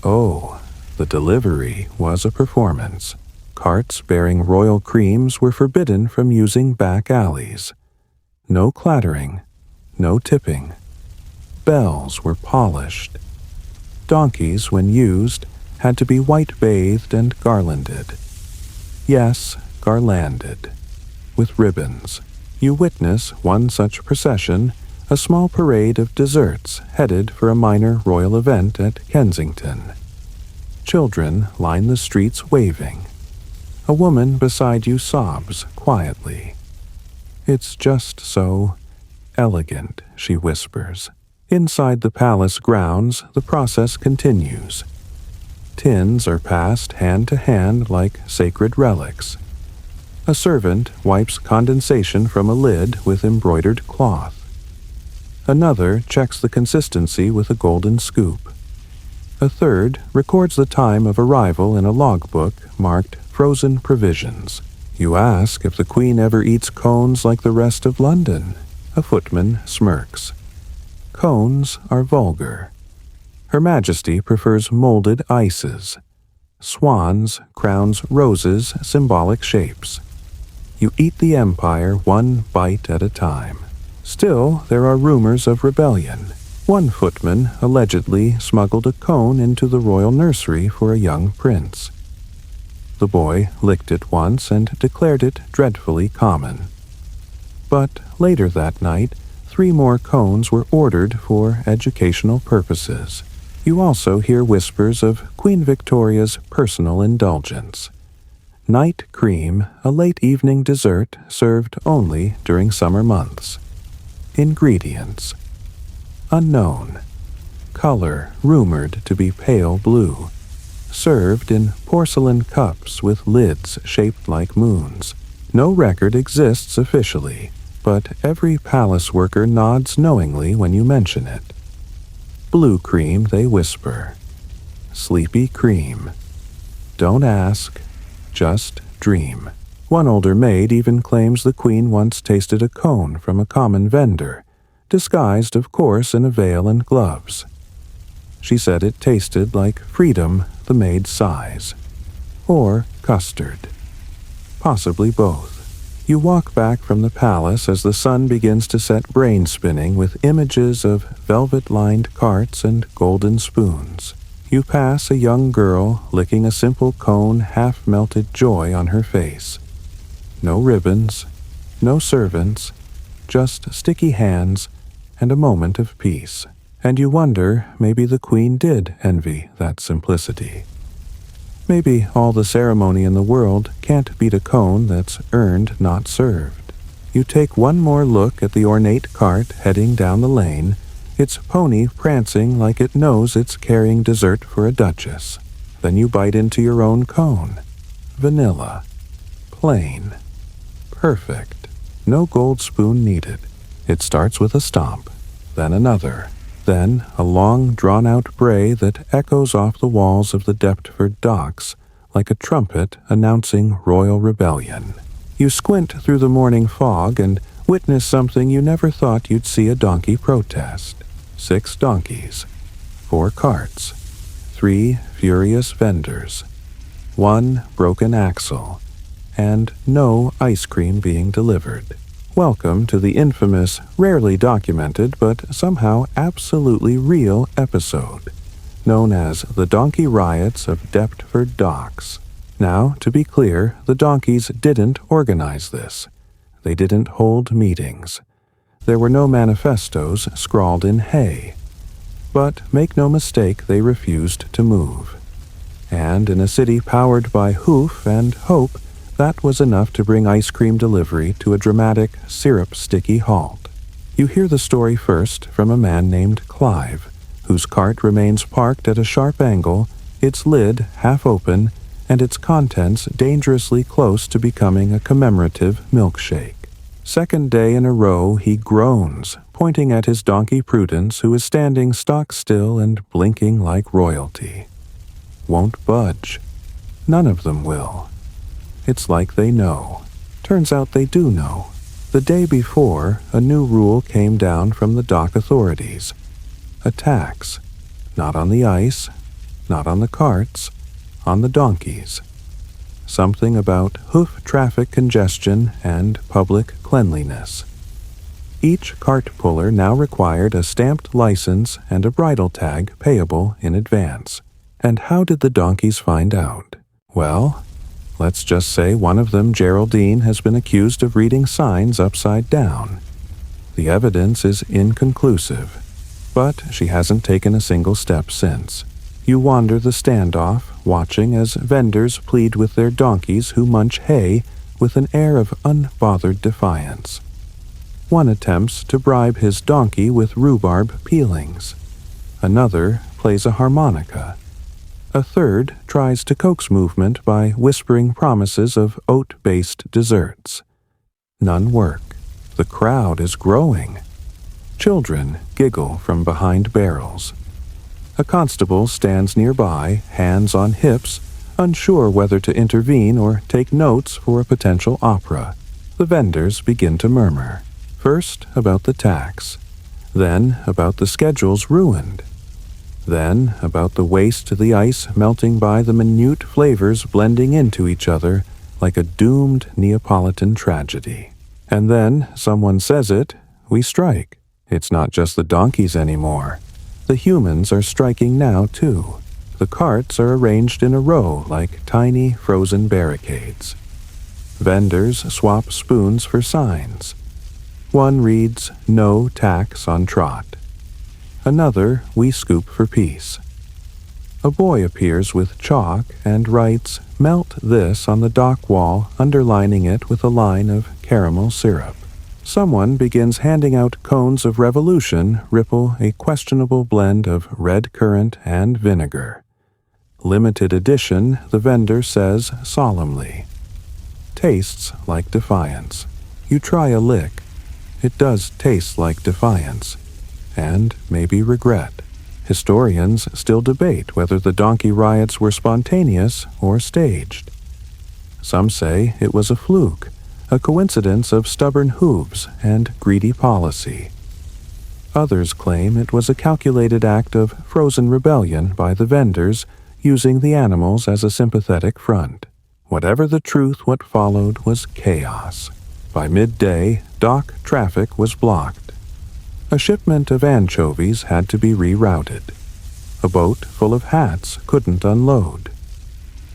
Oh, the delivery was a performance. Carts bearing royal creams were forbidden from using back alleys. No clattering, no tipping. Bells were polished. Donkeys, when used, had to be white-bathed and garlanded. Yes, garlanded. With ribbons. You witness one such procession, a small parade of desserts headed for a minor royal event at Kensington. Children line the streets waving. A woman beside you sobs quietly. "It's just so elegant," she whispers. Inside the palace grounds, the process continues. Tins are passed hand to hand like sacred relics. A servant wipes condensation from a lid with embroidered cloth. Another checks the consistency with a golden scoop. A third records the time of arrival in a logbook marked frozen provisions. You ask if the Queen ever eats cones like the rest of London. A footman smirks. Cones are vulgar. Her Majesty prefers molded ices. Swans crowns roses symbolic shapes. You eat the empire one bite at a time. Still, there are rumors of rebellion. One footman allegedly smuggled a cone into the royal nursery for a young prince. The boy licked it once and declared it dreadfully common. But later that night, 3 more cones were ordered for educational purposes. You also hear whispers of Queen Victoria's personal indulgence. Night cream, a late evening dessert served only during summer months. Ingredients: unknown. Color rumored to be pale blue. Served in porcelain cups with lids shaped like moons. No record exists officially, but every palace worker nods knowingly when you mention it. Blue cream, they whisper. Sleepy cream. Don't ask, just dream. One older maid even claims the Queen once tasted a cone from a common vendor, disguised, of course, in a veil and gloves. She said it tasted like freedom the maid sighs. Or custard. Possibly both. You walk back from the palace as the sun begins to set brain spinning with images of velvet-lined carts and golden spoons. You pass a young girl licking a simple cone, half-melted joy on her face. No ribbons, no servants, just sticky hands and a moment of peace. And you wonder, maybe the Queen did envy that simplicity. Maybe all the ceremony in the world can't beat a cone that's earned, not served. You take one more look at the ornate cart heading down the lane, its pony prancing like it knows it's carrying dessert for a duchess. Then you bite into your own cone. Vanilla. Plain. Perfect. No gold spoon needed. It starts with a stomp, then another. Then a long, drawn-out bray that echoes off the walls of the Deptford docks like a trumpet announcing royal rebellion. You squint through the morning fog and witness something you never thought you'd see a donkey protest. 6 donkeys, 4 carts, 3 furious vendors, 1 broken axle, and no ice cream being delivered. Welcome to the infamous, rarely documented, but somehow absolutely real episode, known as the Donkey Riots of Deptford Docks. Now, to be clear, the donkeys didn't organize this. They didn't hold meetings. There were no manifestos scrawled in hay. But make no mistake, they refused to move. And in a city powered by hoof and hope, that was enough to bring ice cream delivery to a dramatic, syrup-sticky halt. You hear the story first from a man named Clive, whose cart remains parked at a sharp angle, its lid half open, and its contents dangerously close to becoming a commemorative milkshake. Second day in a row he groans, pointing at his donkey Prudence, who is standing stock still and blinking like royalty. Won't budge. None of them will. It's like they know. Turns out they do know. The day before, a new rule came down from the dock authorities. A tax. Not on the ice, not on the carts, on the donkeys. Something about hoof traffic congestion and public cleanliness. Each cart puller now required a stamped license and a bridle tag payable in advance. And how did the donkeys find out? Well, let's just say one of them, Geraldine, has been accused of reading signs upside down. The evidence is inconclusive, but she hasn't taken a single step since. You wander the standoff, watching as vendors plead with their donkeys who munch hay with an air of unbothered defiance. One attempts to bribe his donkey with rhubarb peelings. Another plays a harmonica. A third tries to coax movement by whispering promises of oat-based desserts. None work. The crowd is growing. Children giggle from behind barrels. A constable stands nearby, hands on hips, unsure whether to intervene or take notes for a potential opera. The vendors begin to murmur. First about the tax, then about the schedules ruined, then about the waste to the ice melting by the minute flavors blending into each other like a doomed Neapolitan tragedy. And then, someone says it, we strike. It's not just the donkeys anymore. The humans are striking now, too. The carts are arranged in a row like tiny frozen barricades. Vendors swap spoons for signs. One reads, "No tax on trot." Another, "We scoop for peace." A boy appears with chalk and writes, "Melt this" on the dock wall, underlining it with a line of caramel syrup. Someone begins handing out cones of revolution, ripple a questionable blend of red currant and vinegar. Limited edition, the vendor says solemnly. Tastes like defiance. You try a lick. It does taste like defiance. And maybe regret. Historians still debate whether the donkey riots were spontaneous or staged. Some say it was a fluke, a coincidence of stubborn hooves and greedy policy. Others claim it was a calculated act of frozen rebellion by the vendors, using the animals as a sympathetic front. Whatever the truth, what followed was chaos. By midday, dock traffic was blocked. A shipment of anchovies had to be rerouted. A boat full of hats couldn't unload.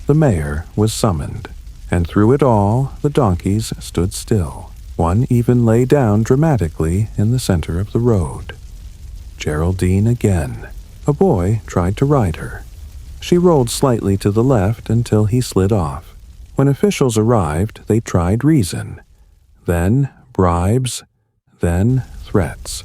The mayor was summoned, and through it all the donkeys stood still. One even lay down dramatically in the center of the road. Geraldine again. A boy tried to ride her. She rolled slightly to the left until he slid off. When officials arrived, they tried reason. Then bribes, then threats.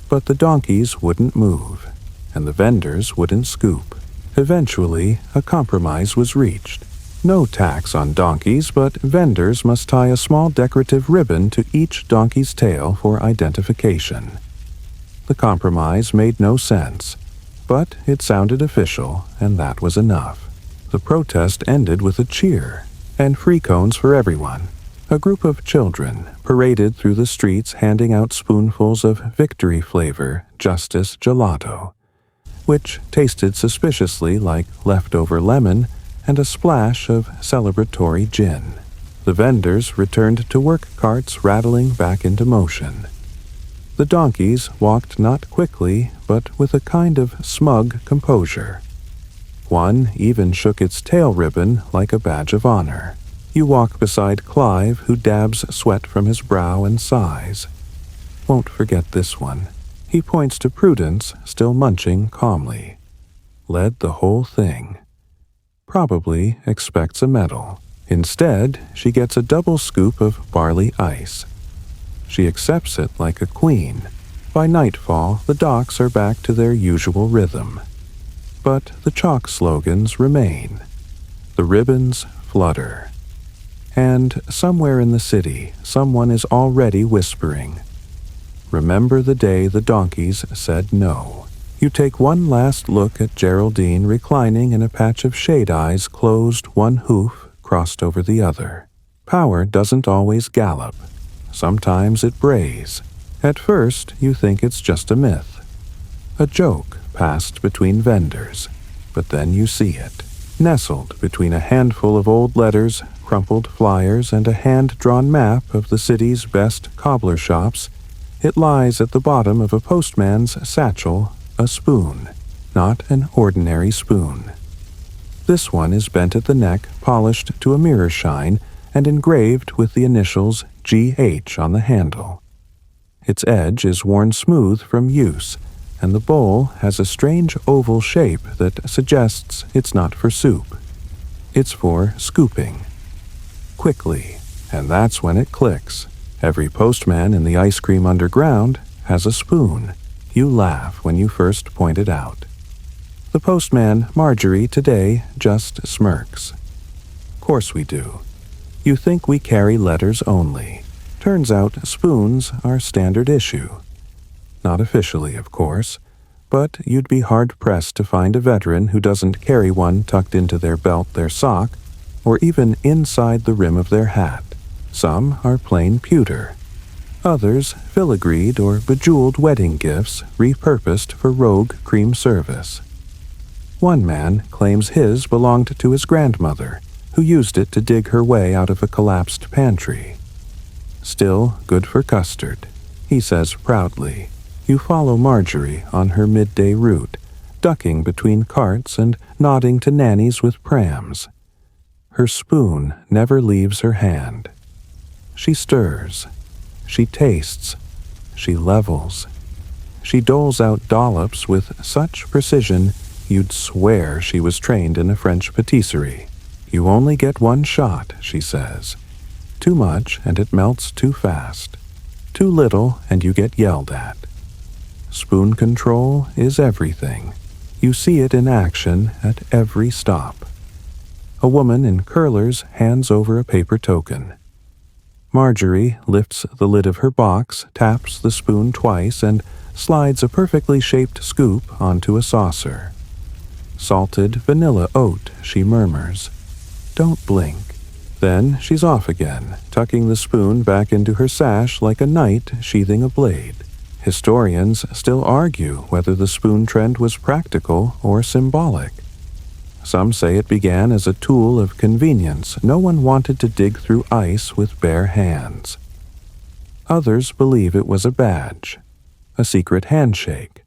But the donkeys wouldn't move, and the vendors wouldn't scoop. Eventually, a compromise was reached. No tax on donkeys, but vendors must tie a small decorative ribbon to each donkey's tail for identification. The compromise made no sense, but it sounded official, and that was enough. The protest ended with a cheer, and free cones for everyone. A group of children paraded through the streets handing out spoonfuls of victory flavor Justice gelato, which tasted suspiciously like leftover lemon and a splash of celebratory gin. The vendors returned to work carts rattling back into motion. The donkeys walked not quickly, but with a kind of smug composure. One even shook its tail ribbon like a badge of honor. You walk beside Clive, who dabs sweat from his brow and sighs. Won't forget this one. He points to Prudence, still munching calmly. Led the whole thing. Probably expects a medal. Instead, she gets a double scoop of barley ice. She accepts it like a queen. By nightfall, the docks are back to their usual rhythm. But the chalk slogans remain. The ribbons flutter. And somewhere in the city, someone is already whispering, "Remember the day the donkeys said no." You take one last look at Geraldine reclining in a patch of shade-eyes closed, one hoof crossed over the other. Power doesn't always gallop. Sometimes it brays. At first, you think it's just a myth. A joke passed between vendors. But then you see it. Nestled between a handful of old letters, crumpled flyers, and a hand-drawn map of the city's best cobbler shops, it lies at the bottom of a postman's satchel, a spoon. Not an ordinary spoon. This one is bent at the neck, polished to a mirror shine, and engraved with the initials GH on the handle. Its edge is worn smooth from use, and the bowl has a strange oval shape that suggests it's not for soup. It's for scooping. Quickly, and that's when it clicks. Every postman in the ice cream underground has a spoon. You laugh when you first point it out. The postman, Marjorie, today just smirks. Course we do. You think we carry letters only. Turns out spoons are standard issue. Not officially, of course, but you'd be hard-pressed to find a veteran who doesn't carry one tucked into their belt, their sock, or even inside the rim of their hat. Some are plain pewter. Others, filigreed or bejeweled wedding gifts repurposed for rogue cream service. One man claims his belonged to his grandmother, who used it to dig her way out of a collapsed pantry. Still good for custard, he says proudly. You follow Marjorie on her midday route, ducking between carts and nodding to nannies with prams. Her spoon never leaves her hand. She stirs. She tastes. She levels. She doles out dollops with such precision you'd swear she was trained in a French patisserie. You only get one shot, she says. Too much and it melts too fast. Too little and you get yelled at. Spoon control is everything. You see it in action at every stop. A woman in curlers hands over a paper token. Marjorie lifts the lid of her box, taps the spoon twice, and slides a perfectly shaped scoop onto a saucer. Salted vanilla oat, she murmurs. Don't blink. Then she's off again, tucking the spoon back into her sash like a knight sheathing a blade. Historians still argue whether the spoon trend was practical or symbolic. Some say it began as a tool of convenience. No one wanted to dig through ice with bare hands. Others believe it was a badge, a secret handshake,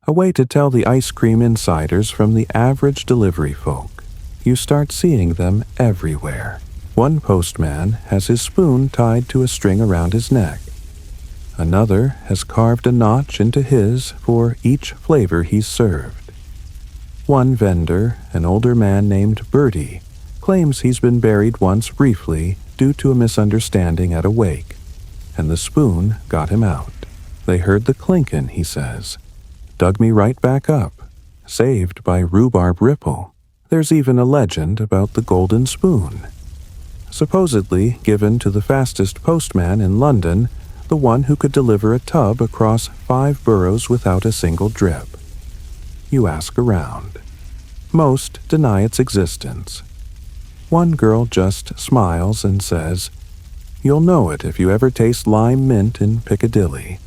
a way to tell the ice cream insiders from the average delivery folk. You start seeing them everywhere. One postman has his spoon tied to a string around his neck. Another has carved a notch into his for each flavor he's served. One vendor, an older man named Bertie, claims he's been buried once briefly due to a misunderstanding at a wake, and the spoon got him out. They heard the clinkin', he says. Dug me right back up, saved by rhubarb ripple. There's even a legend about the golden spoon. Supposedly given to the fastest postman in London, the one who could deliver a tub across 5 boroughs without a single drip. You ask around. Most deny its existence. One girl just smiles and says, "You'll know it if you ever taste lime mint in Piccadilly."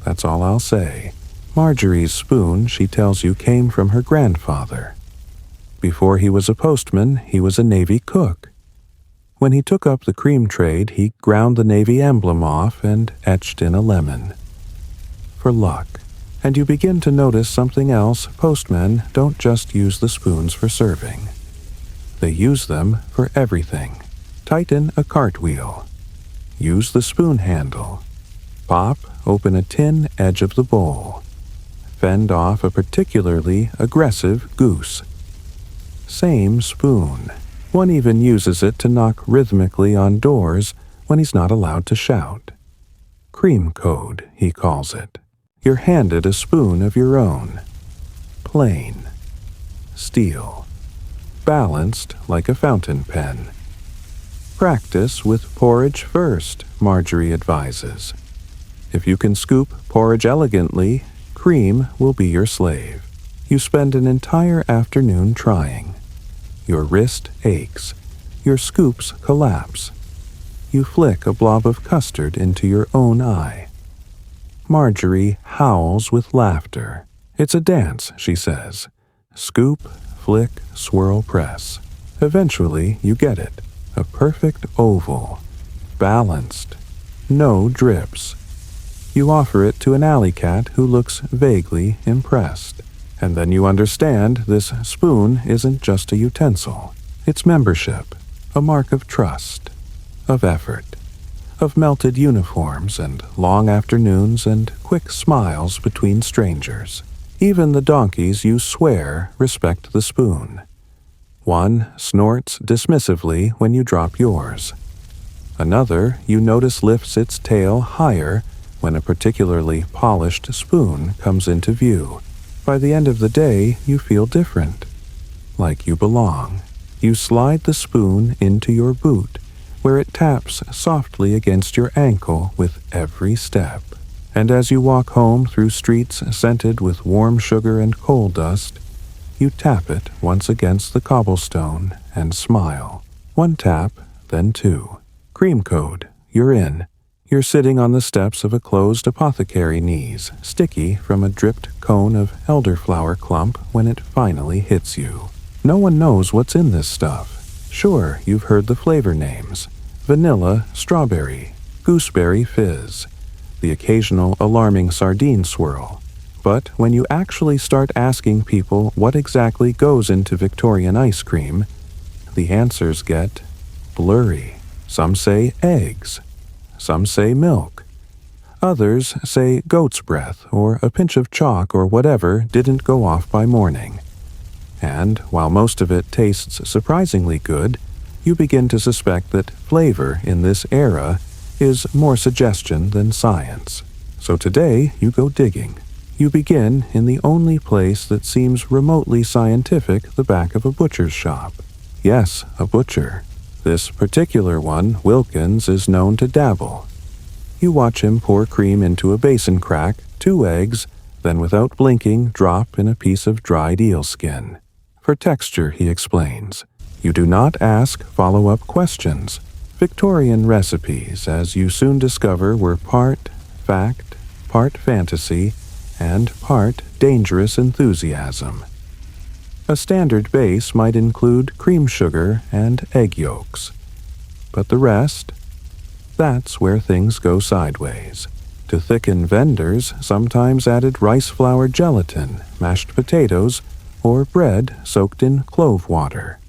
That's all I'll say. Marjorie's spoon, she tells you, came from her grandfather. Before he was a postman, he was a Navy cook. When he took up the cream trade, he ground the Navy emblem off and etched in a lemon. For luck. And you begin to notice something else. Postmen don't just use the spoons for serving. They use them for everything. Tighten a cartwheel. Use the spoon handle. Pop open a tin edge of the bowl. Fend off a particularly aggressive goose. Same spoon. One even uses it to knock rhythmically on doors when he's not allowed to shout. Cream code, he calls it. You're handed a spoon of your own. Plain. Steel. Balanced like a fountain pen. Practice with porridge first, Marjorie advises. If you can scoop porridge elegantly, cream will be your slave. You spend an entire afternoon trying. Your wrist aches. Your scoops collapse. You flick a blob of custard into your own eye. Marjorie howls with laughter. It's a dance, she says. Scoop, flick, swirl, press. Eventually, you get it. A perfect oval. Balanced. No drips. You offer it to an alley cat who looks vaguely impressed. And then you understand this spoon isn't just a utensil. It's membership, a mark of trust, of effort, of melted uniforms and long afternoons and quick smiles between strangers. Even the donkeys you swear respect the spoon. One snorts dismissively when you drop yours. Another you notice lifts its tail higher when a particularly polished spoon comes into view. By the end of the day, you feel different. Like you belong. You slide the spoon into your boot, where it taps softly against your ankle with every step. And as you walk home through streets scented with warm sugar and coal dust, you tap it once against the cobblestone and smile. One tap, then two. Cream code, you're in. You're sitting on the steps of a closed apothecary knees, sticky from a dripped cone of elderflower clump when it finally hits you. No one knows what's in this stuff. Sure, you've heard the flavor names. Vanilla, strawberry, gooseberry fizz, the occasional alarming sardine swirl. But when you actually start asking people what exactly goes into Victorian ice cream, the answers get blurry. Some say eggs. Some say milk. Others say goat's breath or a pinch of chalk or whatever didn't go off by morning. And while most of it tastes surprisingly good, you begin to suspect that flavor in this era is more suggestion than science. So today you go digging. You begin in the only place that seems remotely scientific, the back of a butcher's shop. Yes, a butcher. This particular one, Wilkins, is known to dabble. You watch him pour cream into a basin crack, 2 eggs, then without blinking drop in a piece of dried eel skin. For texture, he explains. You do not ask follow-up questions. Victorian recipes, as you soon discover, were part fact, part fantasy, and part dangerous enthusiasm. A standard base might include cream sugar and egg yolks. But the rest? That's where things go sideways. To thicken, vendors sometimes added rice flour gelatin, mashed potatoes, or bread soaked in clove water.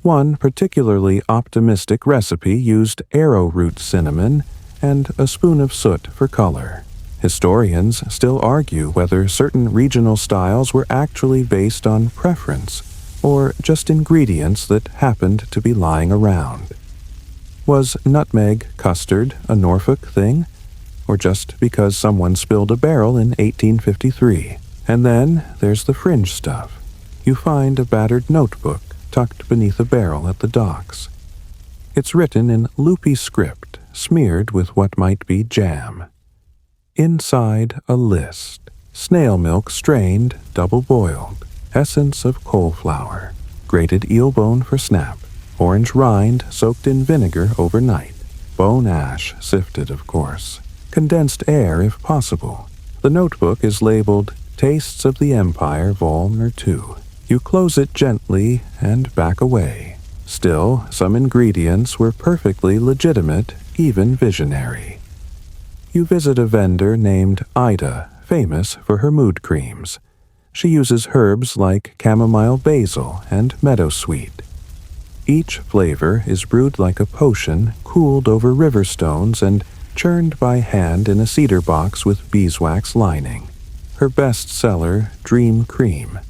One particularly optimistic recipe used arrowroot cinnamon and a spoon of soot for color. Historians still argue whether certain regional styles were actually based on preference or just ingredients that happened to be lying around. Was nutmeg custard a Norfolk thing? Or just because someone spilled a barrel in 1853? And then there's the fringe stuff. You find a battered notebook tucked beneath a barrel at the docks. It's written in loopy script, smeared with what might be jam. Inside a list. Snail milk strained, double-boiled. Essence of cauliflower. Grated eel bone for snap. Orange rind soaked in vinegar overnight. Bone ash sifted, of course. Condensed air if possible. The notebook is labeled Tastes of the Empire, Vol. 2. You close it gently and back away. Still, some ingredients were perfectly legitimate, even visionary. You visit a vendor named Ida, famous for her mood creams. She uses herbs like chamomile basil and meadowsweet. Each flavor is brewed like a potion, cooled over river stones and churned by hand in a cedar box with beeswax lining. Her best seller, Dream Cream.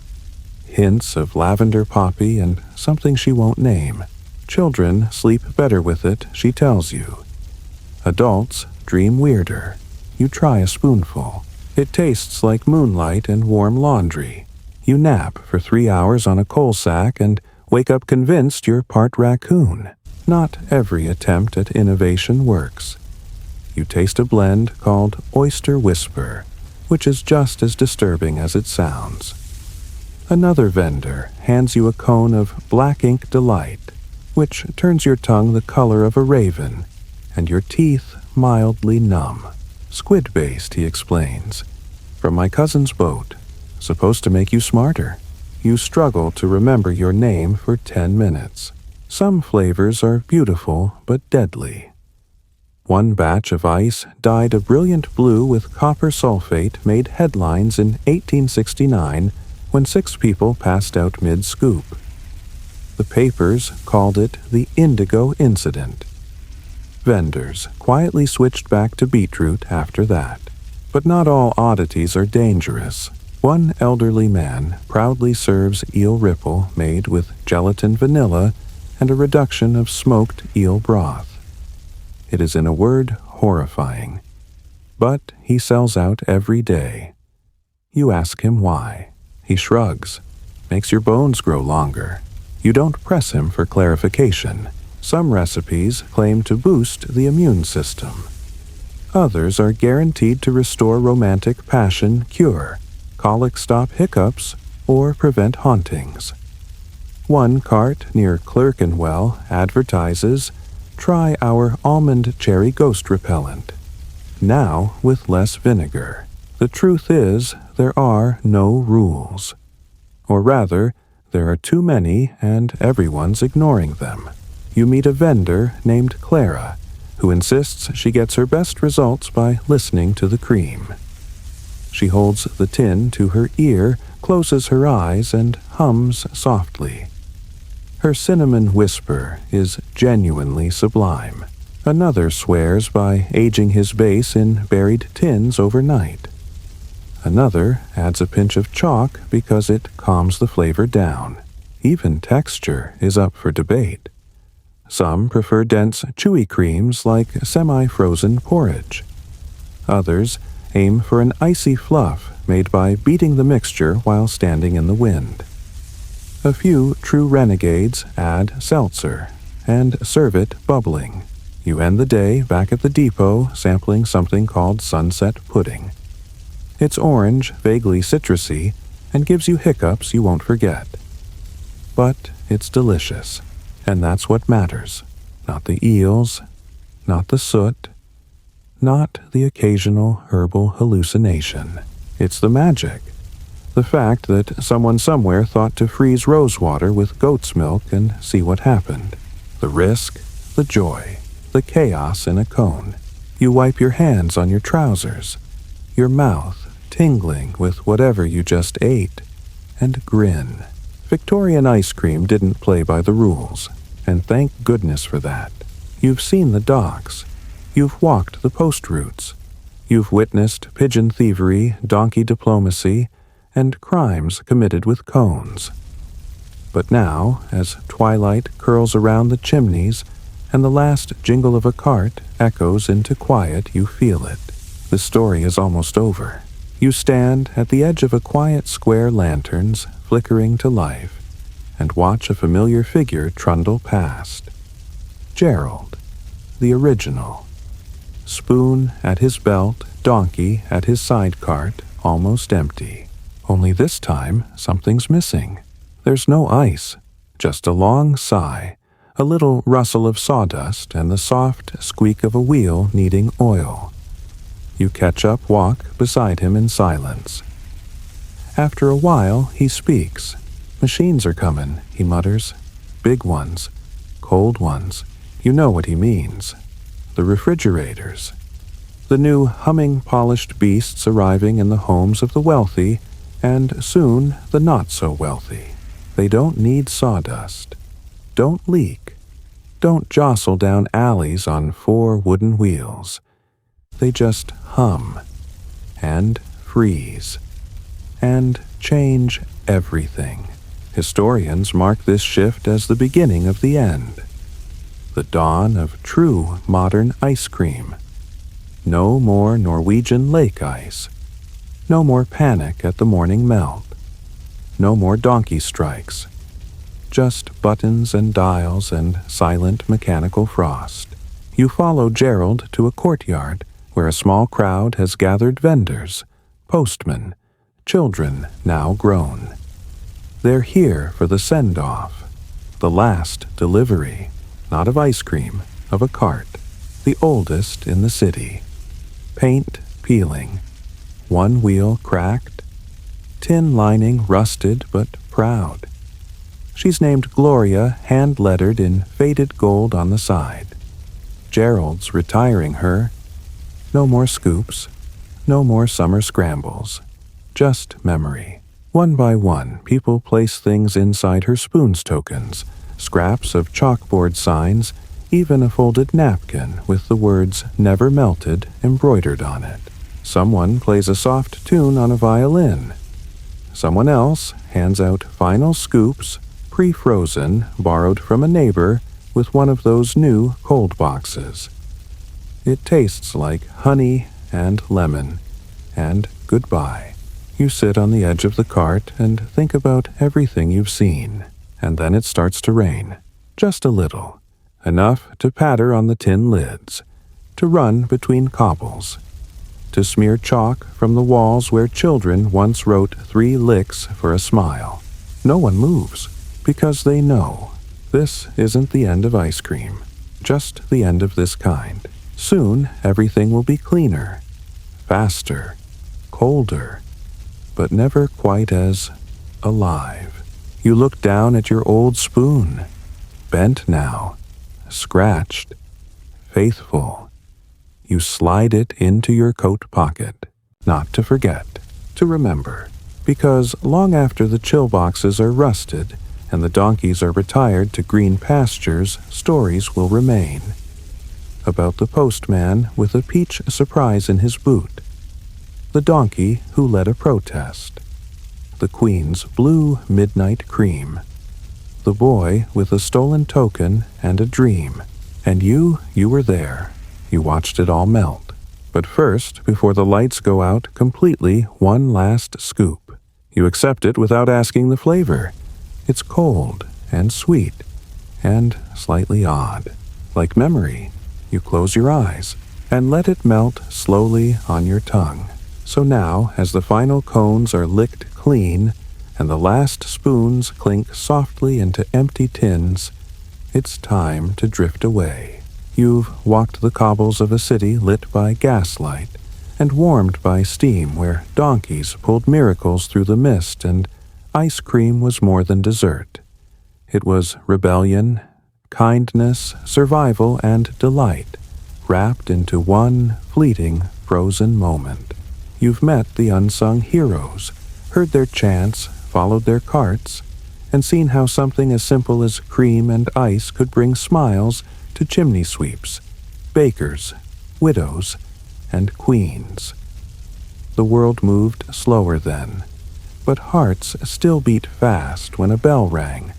Hints of lavender poppy and something she won't name. Children sleep better with it, she tells you. Adults dream weirder. You try a spoonful. It tastes like moonlight and warm laundry. You nap for 3 hours on a coal sack and wake up convinced you're part raccoon. Not every attempt at innovation works. You taste a blend called Oyster Whisper, which is just as disturbing as it sounds. Another vendor hands you a cone of Black Ink Delight, which turns your tongue the color of a raven, and your teeth mildly numb. Squid-based, he explains. From my cousin's boat. Supposed to make you smarter. You struggle to remember your name for 10 minutes. Some flavors are beautiful but deadly. One batch of ice dyed a brilliant blue with copper sulfate made headlines in 1869 when 6 people passed out mid-scoop. The papers called it the Indigo Incident. Vendors quietly switched back to beetroot after that. But not all oddities are dangerous. One elderly man proudly serves eel ripple made with gelatin vanilla and a reduction of smoked eel broth. It is, in a word, horrifying. But he sells out every day. You ask him why. He shrugs. Makes your bones grow longer. You don't press him for clarification. Some recipes claim to boost the immune system. Others are guaranteed to restore romantic passion, cure, colic-stop hiccups, or prevent hauntings. One cart near Clerkenwell advertises, "Try our almond cherry ghost repellent." Now with less vinegar. The truth is, there are no rules. Or rather, there are too many and everyone's ignoring them. You meet a vendor named Clara, who insists she gets her best results by listening to the cream. She holds the tin to her ear, closes her eyes, and hums softly. Her cinnamon whisper is genuinely sublime. Another swears by aging his base in buried tins overnight. Another adds a pinch of chalk because it calms the flavor down. Even texture is up for debate. Some prefer dense, chewy creams like semi-frozen porridge. Others aim for an icy fluff made by beating the mixture while standing in the wind. A few true renegades add seltzer and serve it bubbling. You end the day back at the depot sampling something called sunset pudding. It's orange, vaguely citrusy, and gives you hiccups you won't forget. But it's delicious. And that's what matters. Not the eels, not the soot, not the occasional herbal hallucination. It's the magic. The fact that someone somewhere thought to freeze rosewater with goat's milk and see what happened. The risk, the joy, the chaos in a cone. You wipe your hands on your trousers, your mouth tingling with whatever you just ate, and grin. Victorian ice cream didn't play by the rules. And thank goodness for that. You've seen the docks. You've walked the post routes. You've witnessed pigeon thievery, donkey diplomacy, and crimes committed with cones. But now, as twilight curls around the chimneys and the last jingle of a cart echoes into quiet, you feel it. The story is almost over. You stand at the edge of a quiet square lanterns flickering to life and watch a familiar figure trundle past. Gerald, the original. Spoon at his belt, donkey at his side cart, almost empty. Only this time, something's missing. There's no ice, just a long sigh, a little rustle of sawdust, and the soft squeak of a wheel needing oil. You catch up, walk beside him in silence. After a while, he speaks. "Machines are coming," he mutters. "Big ones. cold ones. You know what he means. The refrigerators. The new humming polished beasts arriving in the homes of the wealthy, and soon the not-so-wealthy. They don't need sawdust. Don't leak. Don't jostle down alleys on 4 wooden wheels. They just hum, and freeze, and change everything. Historians mark this shift as the beginning of the end. The dawn of true modern ice cream. No more Norwegian lake ice. No more panic at the morning melt. No more donkey strikes. Just buttons and dials and silent mechanical frost. You follow Gerald to a courtyard where a small crowd has gathered vendors, postmen, children now grown. They're here for the send-off, the last delivery, not of ice cream, of a cart, the oldest in the city. Paint peeling, one wheel cracked, tin lining rusted but proud. She's named Gloria, hand-lettered in faded gold on the side. Gerald's retiring her. No more scoops, no more summer scrambles. Just memory. One by one, people place things inside her spoons tokens, scraps of chalkboard signs, even a folded napkin with the words "Never Melted" embroidered on it. Someone plays a soft tune on a violin. Someone else hands out final scoops, pre-frozen, borrowed from a neighbor with one of those new cold boxes. It tastes like honey and lemon, and goodbye. You sit on the edge of the cart and think about everything you've seen, and then it starts to rain. Just a little. Enough to patter on the tin lids, to run between cobbles, to smear chalk from the walls where children once wrote 3 licks for a smile. No one moves, because they know this isn't the end of ice cream, just the end of this kind. Soon everything will be cleaner, faster, colder, but never quite as alive. You look down at your old spoon, bent now, scratched, faithful. You slide it into your coat pocket, not to forget, to remember, because long after the chill boxes are rusted and the donkeys are retired to green pastures, stories will remain. About the postman with a peach surprise in his boot, the donkey who led a protest, the Queen's blue midnight cream, the boy with a stolen token and a dream, and you were there. You watched it all melt. But first, before the lights go out completely, one last scoop. You accept it without asking the flavor. It's cold and sweet and slightly odd. Like memory, you close your eyes and let it melt slowly on your tongue. So now, as the final cones are licked clean and the last spoons clink softly into empty tins, it's time to drift away. You've walked the cobbles of a city lit by gaslight and warmed by steam, where donkeys pulled miracles through the mist and ice cream was more than dessert. It was rebellion, kindness, survival, and delight, wrapped into one fleeting, frozen moment. You've met the unsung heroes, heard their chants, followed their carts, and seen how something as simple as cream and ice could bring smiles to chimney sweeps, bakers, widows, and queens. The world moved slower then, but hearts still beat fast when a bell rang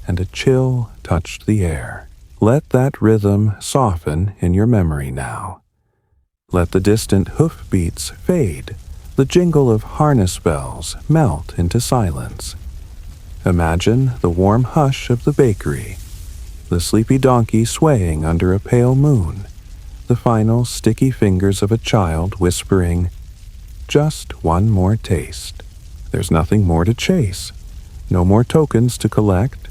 and a chill touched the air. Let that rhythm soften in your memory now. Let the distant hoofbeats fade, the jingle of harness bells melt into silence. Imagine the warm hush of the bakery, the sleepy donkey swaying under a pale moon, the final sticky fingers of a child whispering, "Just one more taste." There's nothing more to chase, no more tokens to collect,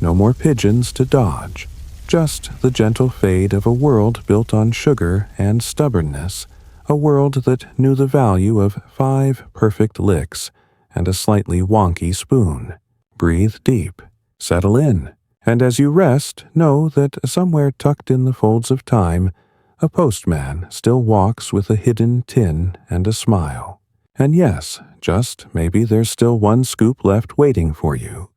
no more pigeons to dodge, just the gentle fade of a world built on sugar and stubbornness, a world that knew the value of 5 perfect licks and a slightly wonky spoon. Breathe deep, settle in, And as you rest, know that somewhere tucked in the folds of time, a postman still walks with a hidden tin and a smile. And yes, just maybe there's still one scoop left waiting for you.